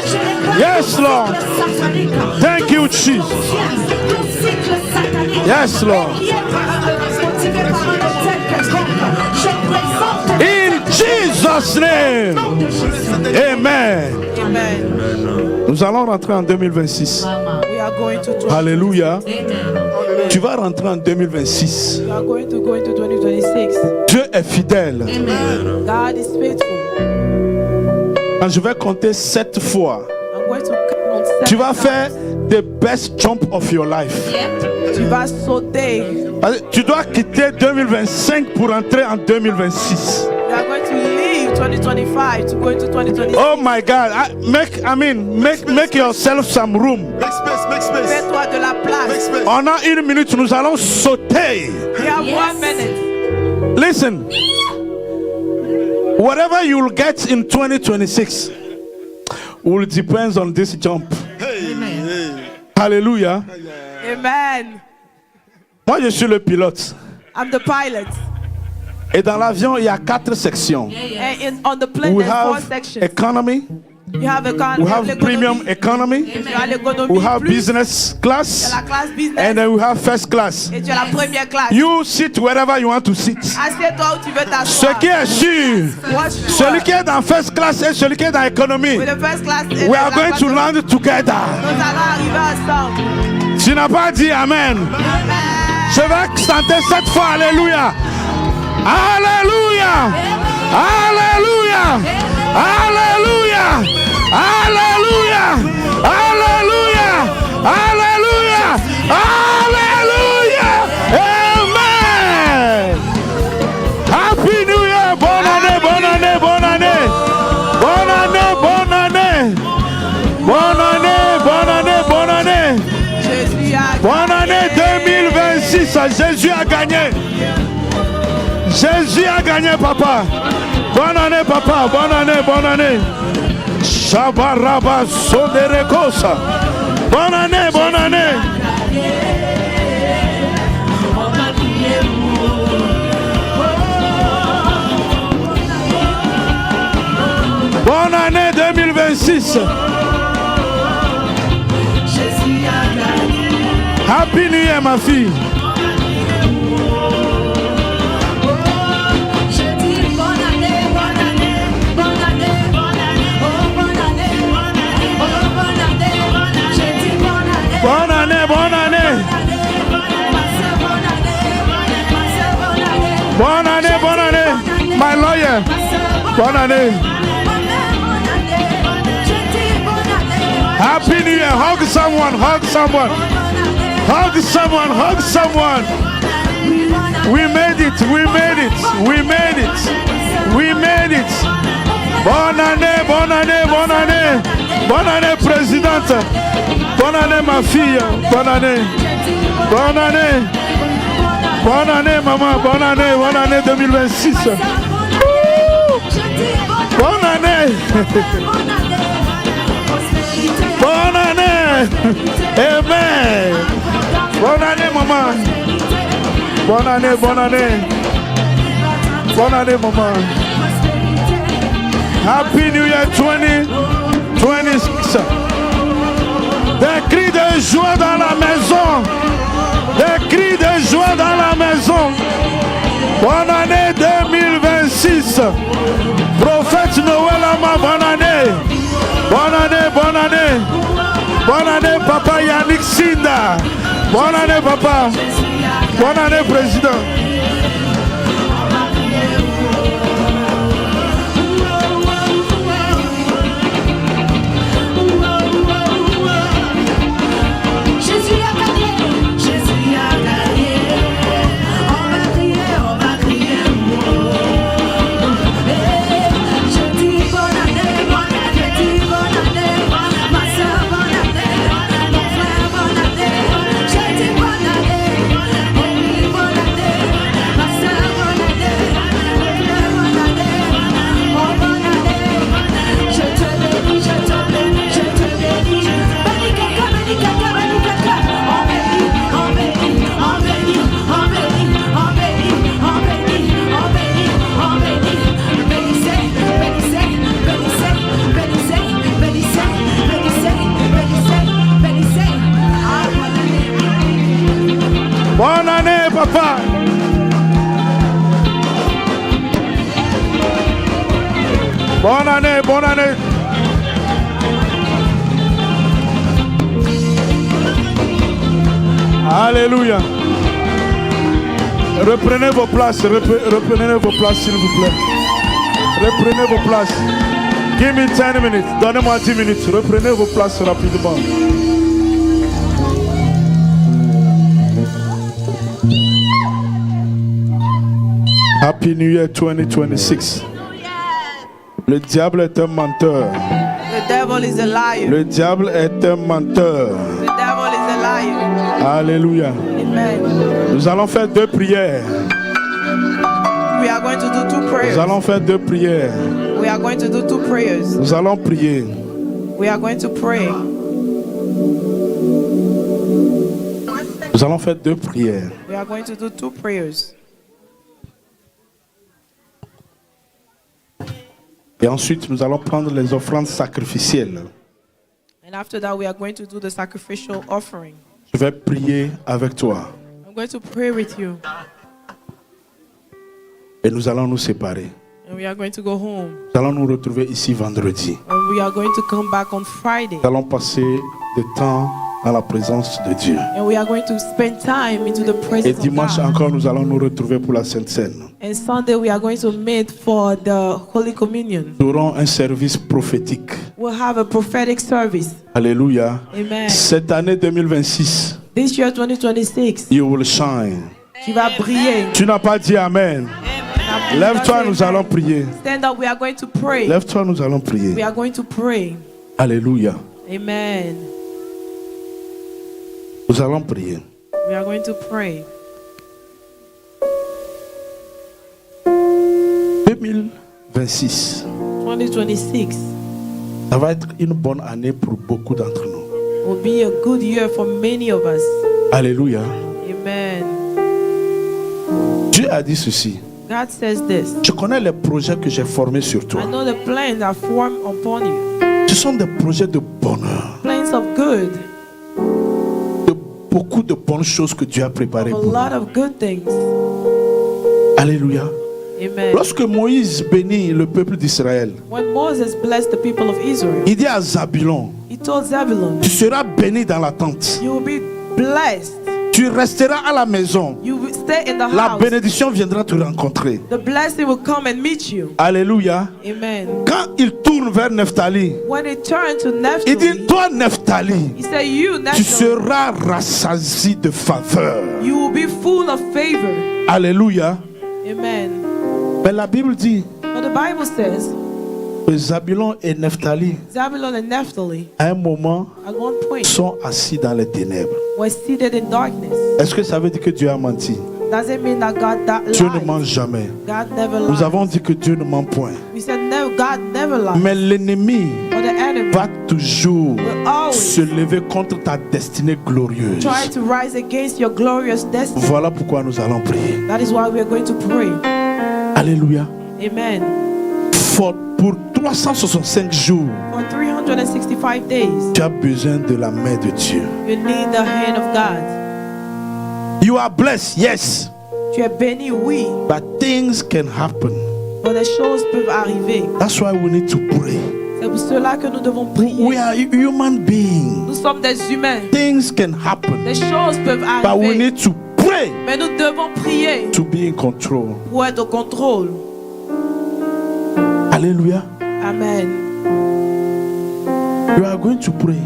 Yes, Lord. Thank you, Jesus. Yes, Lord. In Jesus' name. Amen. Amen. Nous allons rentrer en 2026. We are going to Alléluia. Tu vas rentrer en 2026. We are going to go into 2026. Dieu est fidèle. God is faithful. Quand je vais compter 7 fois, I'm going to count 7 tu vas times. faire the best jump of your life. Tu vas sauter. Tu dois quitter 2025 pour entrer en 2026. You are going to leave 2025 to go into 2026. Oh my God! Make yourself some room. Make space, make space. Fais-toi de la Make place. space. On a 1 minute, nous allons sauter. We have 1 minute. Listen, whatever you'll get in 2026 will depend on this jump. Hallelujah. Amen. Moi, je suis le pilote. I'm the pilot. Et dans l'avion, il y a 4 sections. And on the plane, We there's 4 have sections. economy, You have we have premium economy, Tu as l'économie we have plus, business tu as class, la classe business and then we have first class. et tu as la première classe. You sit wherever you want to sit. Assieds-toi où tu veux Ce t'asseoir. qui est sûr, What's sure? celui qui est dans first class et celui qui est dans economy, With the first class et we la are going classe to de- land together. Nous allons arriver ensemble. Tu n'as pas dit Amen. Je vais chanter cette fois. Alléluia. Alléluia. Alléluia. Alléluia. Alléluia. Alléluia. Alléluia. Alléluia. Amen. Happy New Year. Bonne année, bonne année, bonne année. Bonne année, bonne année. Bonne année, bonne année, bonne année. Jésus a Bonne année 2026. Jésus a gagné. Jésus a gagné, papa. Bonne année, papa. Bonne année, bonne année. Shabaraba Soderekosa. Bonne année, bonne année. Bonne année 2026. Happy New Year, ma fille. Bonne année, bonne année. Bonne année, bonne année. My lawyer. Bonne année. Happy New Year. Hug someone, hug someone. Hug someone, hug someone. We made it, we made it, we made it, we made it. Bonne année, bonne année, bonne année. Bonne année, présidente. Bonne année, ma fille. Bonne année. Bonne année. Bonne année, maman. Bonne année 2026. Bonne année. Bonne année. Amen. Bonne année, maman. Bonne année, bonne année. Bonne année, maman. Happy New Year 2026. Des cris de joie dans la maison. Des cris de joie dans la maison. Bonne année 2026. Prophète Noël Ama, bonne année. Bonne année, bonne année. Bonne année, papa Yannick Sinda. Bonne année, papa. Bonne année, président. Bonne année, papa. Bonne année, bonne année. Alléluia. Reprenez vos places, reprenez vos places, s'il vous plaît. Reprenez vos places. Give me 10 minutes. Donnez-moi 10 minutes. Reprenez vos places rapidement. Happy New Year 2026. Le diable est un menteur. The devil is a liar. Le diable est un menteur. The devil is a liar. Alléluia. Amen. Nous allons faire 2 prières. We are going to do 2 prayers. Nous allons faire 2 prières. We are going to do 2 prayers. Nous allons prier. We are going to pray. Nous allons faire 2 prières. We are going to do 2 prayers. Et ensuite, nous allons prendre les offrandes sacrificielles. And after that, we are going to do the sacrificial offering. Je vais prier avec toi. I'm going to pray with you. Et nous allons nous séparer. And we are going to go home. Nous allons nous retrouver ici vendredi. And we are going to come back on Friday. Nous allons passer du temps dans la présence de Dieu. And we are going to spend time into the Et presence of dimanche God. encore, nous allons nous retrouver pour la Sainte Seine. And Sunday, we are going to meet for the Holy Communion. Nous aurons un service prophétique. We'll have a prophetic service. Alléluia. Amen. Cette année 2026, This year, 2026, you will shine. tu vas briller. Tu n'as pas dit Amen. Lève-toi, nous allons prier. Stand up, we are going to pray. Lève-toi, nous allons We prier. are going to pray. Alléluia. Amen. Nous allons prier. We are going to pray. 2026, 2026 ça va être une bonne année pour beaucoup d'entre nous. will be a good year for many of us. Alléluia. Amen. Dieu a dit ceci. God says this. Je connais les projets que j'ai formés sur toi. I know the plans that form upon you. Ce sont des projets de bonheur. Plans of good. De beaucoup de bonnes choses que Dieu a préparées A pour nous. lot of good things. Alléluia. Amen. Lorsque Moïse bénit le peuple d'Israël, When Moses blessed the people of Israel, il dit à Zabulon, he told Zebulun, tu seras béni dans la tente. you will be blessed. Tu resteras à la maison. You will stay in the la house, bénédiction viendra te rencontrer. the blessing will come and meet you. Alléluia. Amen. Quand il tourne vers Nephtali, When he turned to il dit, Naphtali, toi Nephtali, he said, you tu Naphtali, seras rassasié de faveur. you will be full of favor. Alléluia. Amen. Mais la Bible dit But the Bible says, que Zabulon et Nephtali, Zabulon and Naphtali, à un moment, at one point, sont assis dans les ténèbres. were seated in darkness. Est-ce que ça veut dire que Dieu a menti? Doesn't mean that God Dieu ne lied. ment jamais. God never Nous lies. avons dit que Dieu ne ment point. We said never, God never lies. Mais l'ennemi But the enemy va toujours will always se lever contre ta destinée glorieuse. try to rise against your glorious destiny. Voilà pourquoi nous allons prier. That is why we are going to pray. Alléluia. Amen. Pour 365 jours, For 365 days, tu as besoin de la main de Dieu. you need the hand of God. You are blessed, yes, Tu es béni, oui, but things can happen. mais les choses peuvent arriver. That's why we need to pray. C'est pour cela que nous devons We prier. are human beings. Nous sommes des humains. Things can happen, Les choses peuvent but we arriver. need to pray Mais nous devons prier to be in control. pour être au contrôle. Alléluia. Amen. You are going to pray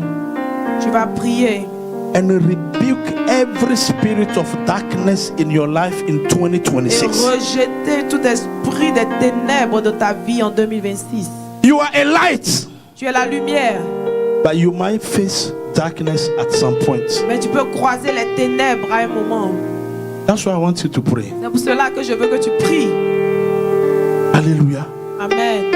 Tu vas prier and rebuke every spirit of darkness in your life in et 2026. rejeter tout esprit des ténèbres de ta vie en 2026. You are a light, Tu es la lumière, but you might face darkness at some point. mais tu peux croiser les ténèbres à un moment. That's why I want you to pray. C'est pour cela que je veux que tu pries. Hallelujah. Amen.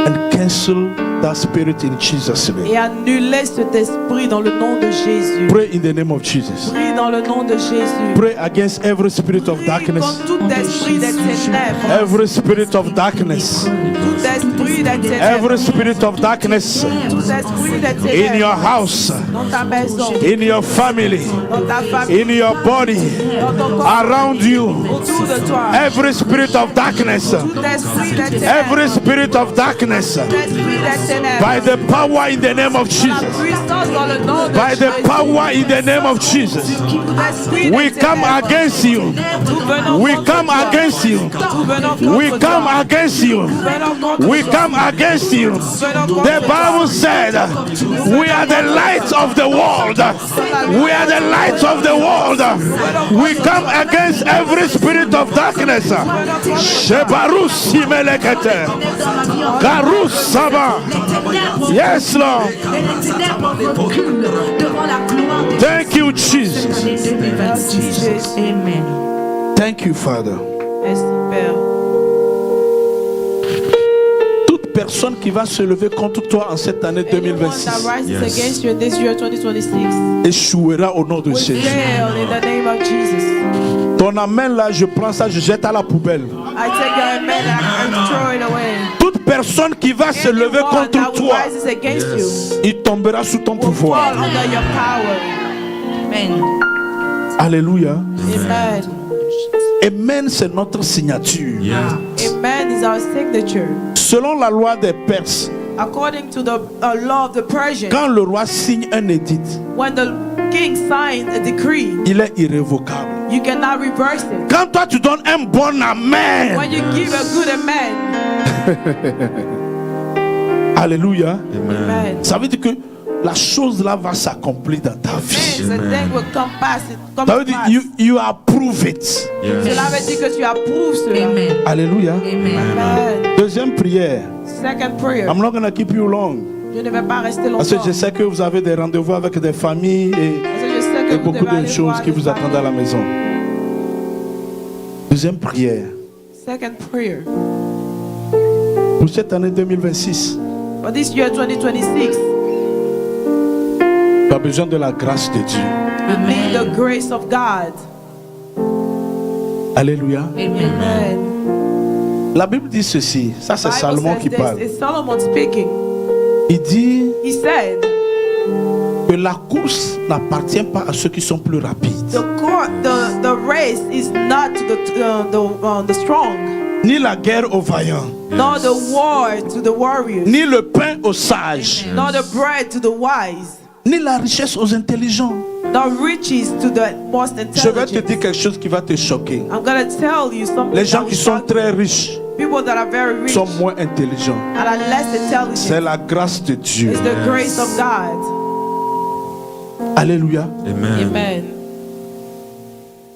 And cancel that spirit in Jesus' name. Et annuler cet esprit dans le nom de Jésus. Pray in the name of Jesus. Prie dans le nom de Jésus. Pray against every spirit of Prie darkness. contre tout esprit des ténèbres. Every spirit of darkness. Tout esprit des ténèbres. Every spirit of darkness Tout esprit des in your ténèbres. house, Dans ta maison. in your family, Dans ta famille. in your body, Dans ton corps. around you. Autour de toi. Every spirit of darkness. Tout esprit des ténèbres. Every spirit of darkness. Tout esprit des ténèbres. By the power in the name of La Jesus. puissance dans le nom de By the Jésus. power in the name of Jesus. Tout esprit des We come ténèbres. against you. Nous venons We contre come toi. against you. Nous venons contre We toi. come against you. Nous venons contre We toi. come against you. Nous venons contre The toi. Bible said, we are the light of the world. We are the light of the world. We come against every spirit of darkness. Shebarus simelekete. Garus saba. Yes, Lord. Thank you, Jesus. Merci, Jésus. Thank you, Father. Merci, Père. Toute personne qui va se lever contre toi en cette année Anyone 2026 that rises against you in this year 2026 échouera au nom de will Jésus. fail in the name of Jesus. Ton amen là, je prends ça, je jette à la poubelle. I take your amen and throw it away. Toute personne qui va se lever Anyone contre that toi, rises against you il tombera sous ton will pouvoir. fall under your power. Amen. Alléluia. Amen. Amen, c'est notre signature. Amen is our signature. Selon la loi des Perses, According to the law of the Persians, quand le roi signe un édit, when the king signs a decree, il est irrévocable. you cannot reverse it. Quand toi tu donnes un bon amen, When you give a good amen, alléluia, amen, ça veut dire que la chose là va s'accomplir dans ta vie. the thing will come past it. Come Ça to veut dire pass. you approve it. Cela veut dire que tu approuves cela. Alléluia. Amen. Deuxième prière. Second prayer. I'm not gonna keep you long. Je ne vais pas rester Parce longtemps. que je sais que vous avez des rendez-vous avec des familles Parce que je sais que et vous beaucoup devez de aller choses voir qui des vous attendent à la familles. maison. Deuxième prière. Second prayer. Pour cette année 2026, For this year 2026, tu as besoin de la grâce de Dieu. you need the grace of God. Alléluia. Amen. La Bible dit ceci. Ça, c'est Bible Salomon says qui this. parle. It's Solomon speaking. Il dit He said, que la course n'appartient pas à ceux qui sont plus rapides, the race is not to the strong, ni la guerre aux vaillants, nor the war to the warriors, ni le pain aux sages, nor the bread to the wise, ni la richesse aux intelligents, not riches to the most Je vais te intelligent. dire quelque chose qui va te choquer. I'm gonna tell you something. Les gens that qui will sont shock you. très riches People that are very rich sont moins intelligents. and are less C'est intelligent. la grâce de Dieu. It's the grace of God. Alléluia. Amen.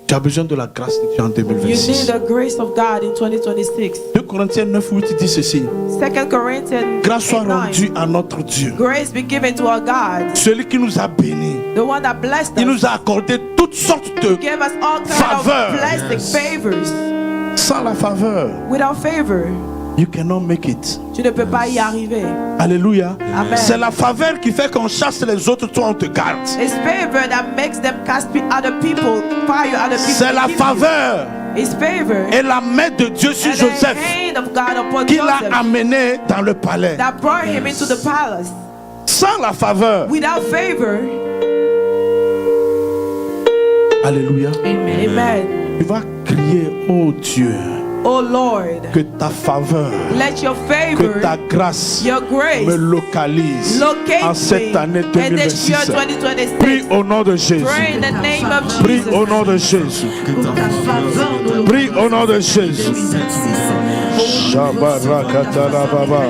Tu as besoin de la grâce de Dieu en You need 2026. the grace of God in 2026. 2 Corinthiens 9:8 dit ceci. 2 Corinthians Grâce soit 8:9. rendue à notre Dieu. Grace be given to our God, Celui qui nous a bénis. the one that blessed Il us, nous a accordé toutes sortes de... gave us all kinds Faveur. of blessing, favors. Sans la faveur, Without favor, you cannot make it. tu ne peux pas y arriver. Alléluia. Amen. C'est la faveur qui fait qu'on chasse les autres, toi on te garde. It's favor that makes them cast other people, fire other people. C'est la to keep you. faveur It's favor et la main de Dieu sur and the Joseph hand of God upon qui l'a Joseph amené dans le palais. that brought him into the palace. Sans la faveur, Without favor, alléluia, amen. tu vas crier, oh Dieu, Oh Lord, que ta faveur, let your que favor, ta grâce your grace, me localise locate en cette année me in this year 2026. 2026. Prie au nom de Jésus. Pray in the name of Prie Jesus. au nom de Jésus. Pour ta faveur, nous Prie au nom de Jésus. 2026. Shabarakatala-baba.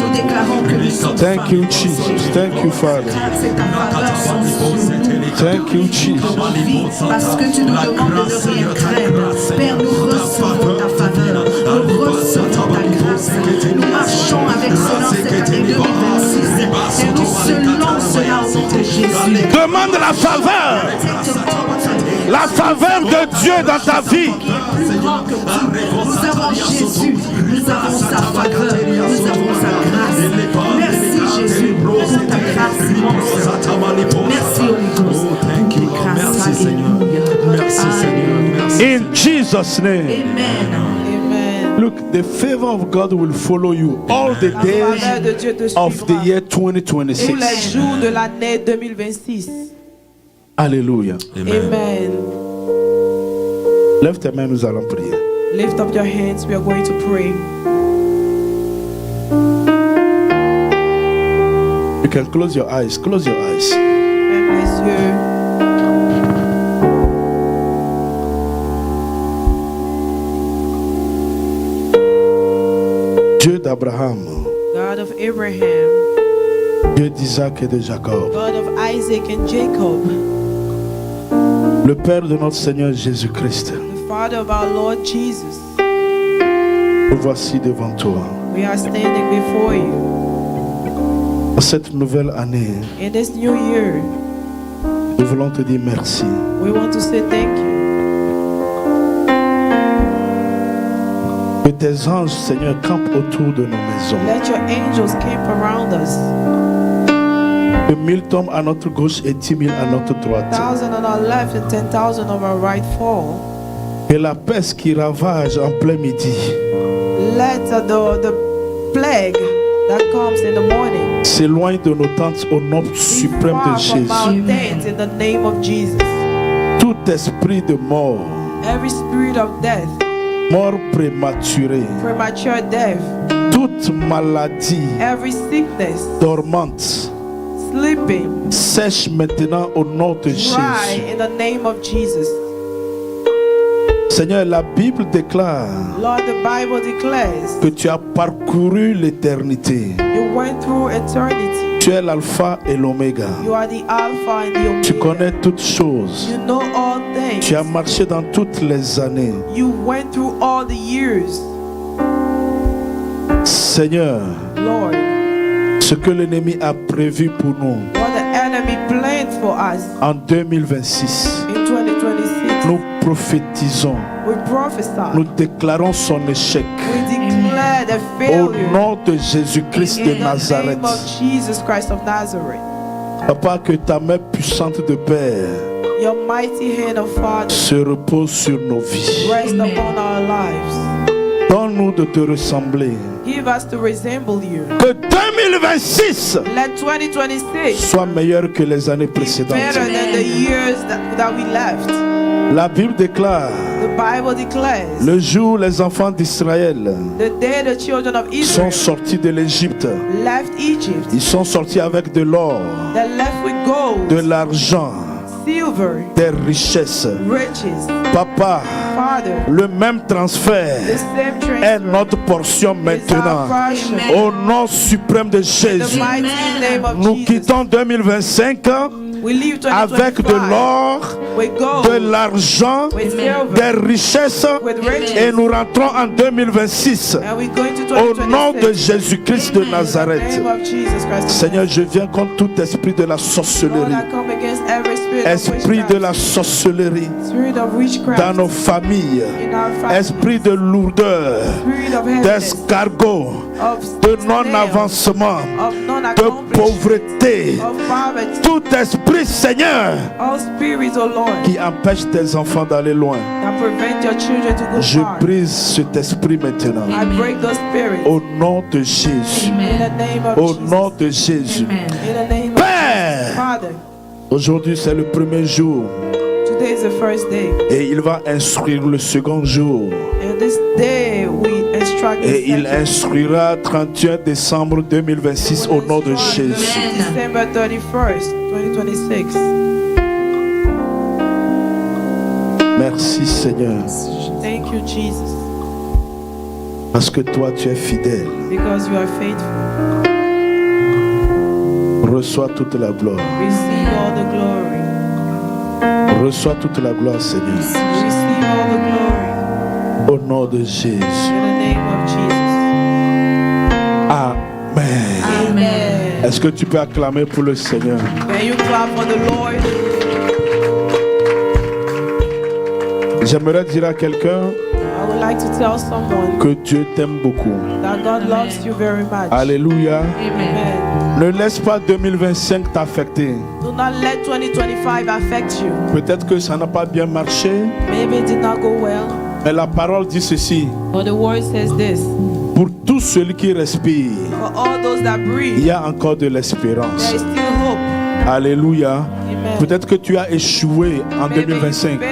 Nous déclarons que nous sommes Thank you, Jesus. Thank you, Father. c'est ta faveur sur nous. Thank you, Jesus. Parce que tu nous demandes de ne rien craindre. Père, nous recevons ta faveur. Nous recevons ta grâce. Nous marchons avec cela cette année 2026. Et nous selon cela au nom de Jésus. Demande la faveur. La faveur de Dieu dans ta vie. Plus grand que tout. Nous avons Jésus. Nous avons sa faveur. Nous avons sa grâce. Merci Jésus pour ta grâce immense. Merci Holy Ghost. Pour tes grâces. Alléluia. In Jesus' name. Amen. Amen. Look, the favor of God will follow you all the La faveur de days Dieu te of the suivra year tous les 2026. jours de l'année 2026. Alléluia. Amen. Lève tes mains, nous allons prier. Lift up your hands. We are going to pray. You can close your eyes. Close your eyes. Ferme les yeux. Dieu d'Abraham, God of Abraham, Dieu d'Isaac et de Jacob, God of Isaac and Jacob, le Père de notre Seigneur Jésus-Christ, the Father of our Lord Jesus, nous voici devant toi. we are standing before you. En cette nouvelle année, In this new year, nous voulons te dire merci. we want to say thank you. Que tes anges, Seigneur, campent autour de nos maisons. Let your angels camp around us. Que 1000 tombent à notre gauche et 10 000 à notre droite. 1,000 on our left and 10,000 on our right fall. Que la peste qui ravage en plein midi Let the plague that comes in the morning s'éloigne de nos tentes au nom be suprême de far from our Jésus. tents in the name of Jesus. Tout esprit de mort, Every spirit of death, mort prématurée, premature death, toute maladie every sickness, dormante, sleeping, sèche maintenant au nom de dry Jésus. in the name of Jesus. Seigneur, la Bible déclare Lord, the Bible declares que tu as parcouru l'éternité. you went through eternity. Tu es l'alpha et l'oméga. You are the Alpha and the Tu Omega. connais toutes choses. You know all things. Tu as marché dans toutes les années. You went through all the years. Seigneur, Lord, ce que l'ennemi a prévu pour nous what the enemy planned for us en 2026, in 2026, nous prophétisons, we prophesy. nous déclarons son échec. We declare the Au failure nom de Jésus-Christ de in the Nazareth. name of Jesus Christ of Nazareth. Papa, que ta main puissante de Père Your mighty hand of Father se repose sur nos vies. rest upon our lives. Donne-nous de te ressembler. Give us to resemble you. Que 2026 Let 2026 soit meilleur que les années précédentes. better than the years that we left. La Bible déclare, The Bible declares le jour où les enfants d'Israël the day the children of sont Israel sortis de l'Égypte, left Egypt, ils sont sortis avec de l'or, they left with gold, de l'argent, silver, des richesses. riches. Papa, Father, le même transfert the same est transfer notre portion is our maintenant. portion. Au nom suprême de In the Jésus, mighty name of nous Jesus. quittons 2025 We leave 2025 avec de l'or, with gold, de l'argent, with silver, des richesses with riches. et nous rentrons en 2026 And we go into au nom de 2026. Jésus-Christ de In the Nazareth. name of Jesus Christ of Seigneur, Nazareth. je viens contre tout esprit de la Lord, sorcellerie, I come against every spirit of esprit witchcraft, de la sorcellerie spirit of witchcraft dans nos familles, in our family, esprit de lourdeur, spirit of heaviness, d'escargot, of de snail, non-avancement, of de non-accomplishment, pauvreté, of poverty, tout esprit, Seigneur, all spirits, O Lord, qui empêche tes enfants d'aller loin. that prevent your children to go Je far. brise cet esprit maintenant. I break those spirits Au nom de Jésus. in the name of Au Jesus. nom de Jésus. In the name of Père, Jesus. Father, aujourd'hui c'est le premier jour today is the first day, et il va instruire le second jour. and this day we instruct Et the il second. instruira 31 décembre 2026 au nom de Jésus. December 31st, 2026. Merci Seigneur, Thank you, Jesus, parce que toi tu es fidèle. because you are faithful. Reçois toute la gloire. Receive all the glory. Reçois toute la gloire Seigneur. Receive all the glory. Au nom de Jésus. In the name of Jesus. Amen. Amen. Est-ce que tu peux acclamer pour le Seigneur? Can you clap for the Lord? J'aimerais dire à quelqu'un I would like to tell someone que Dieu t'aime beaucoup. that God loves you very much. Alléluia. Amen. Ne laisse pas 2025 t'affecter. Do not let 2025 affect you. Peut-être que ça n'a pas bien marché, Maybe it did not go well, mais la parole dit ceci. but the word says this: Pour tous ceux qui respirent, for all those that il breathe, y a encore de l'espérance. there is still hope. Alléluia. Amen. Peut-être que tu as échoué en Maybe you 2025, failed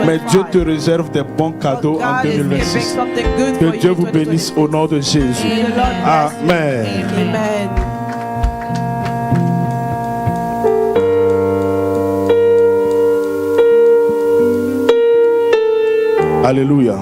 in mais Dieu 2025. te réserve des bons cadeaux But en God is giving 2026. something good Que for Dieu you vous in bénisse au nom de Jésus. 2026. May the Lord bless you. Amen. Amen. Alléluia.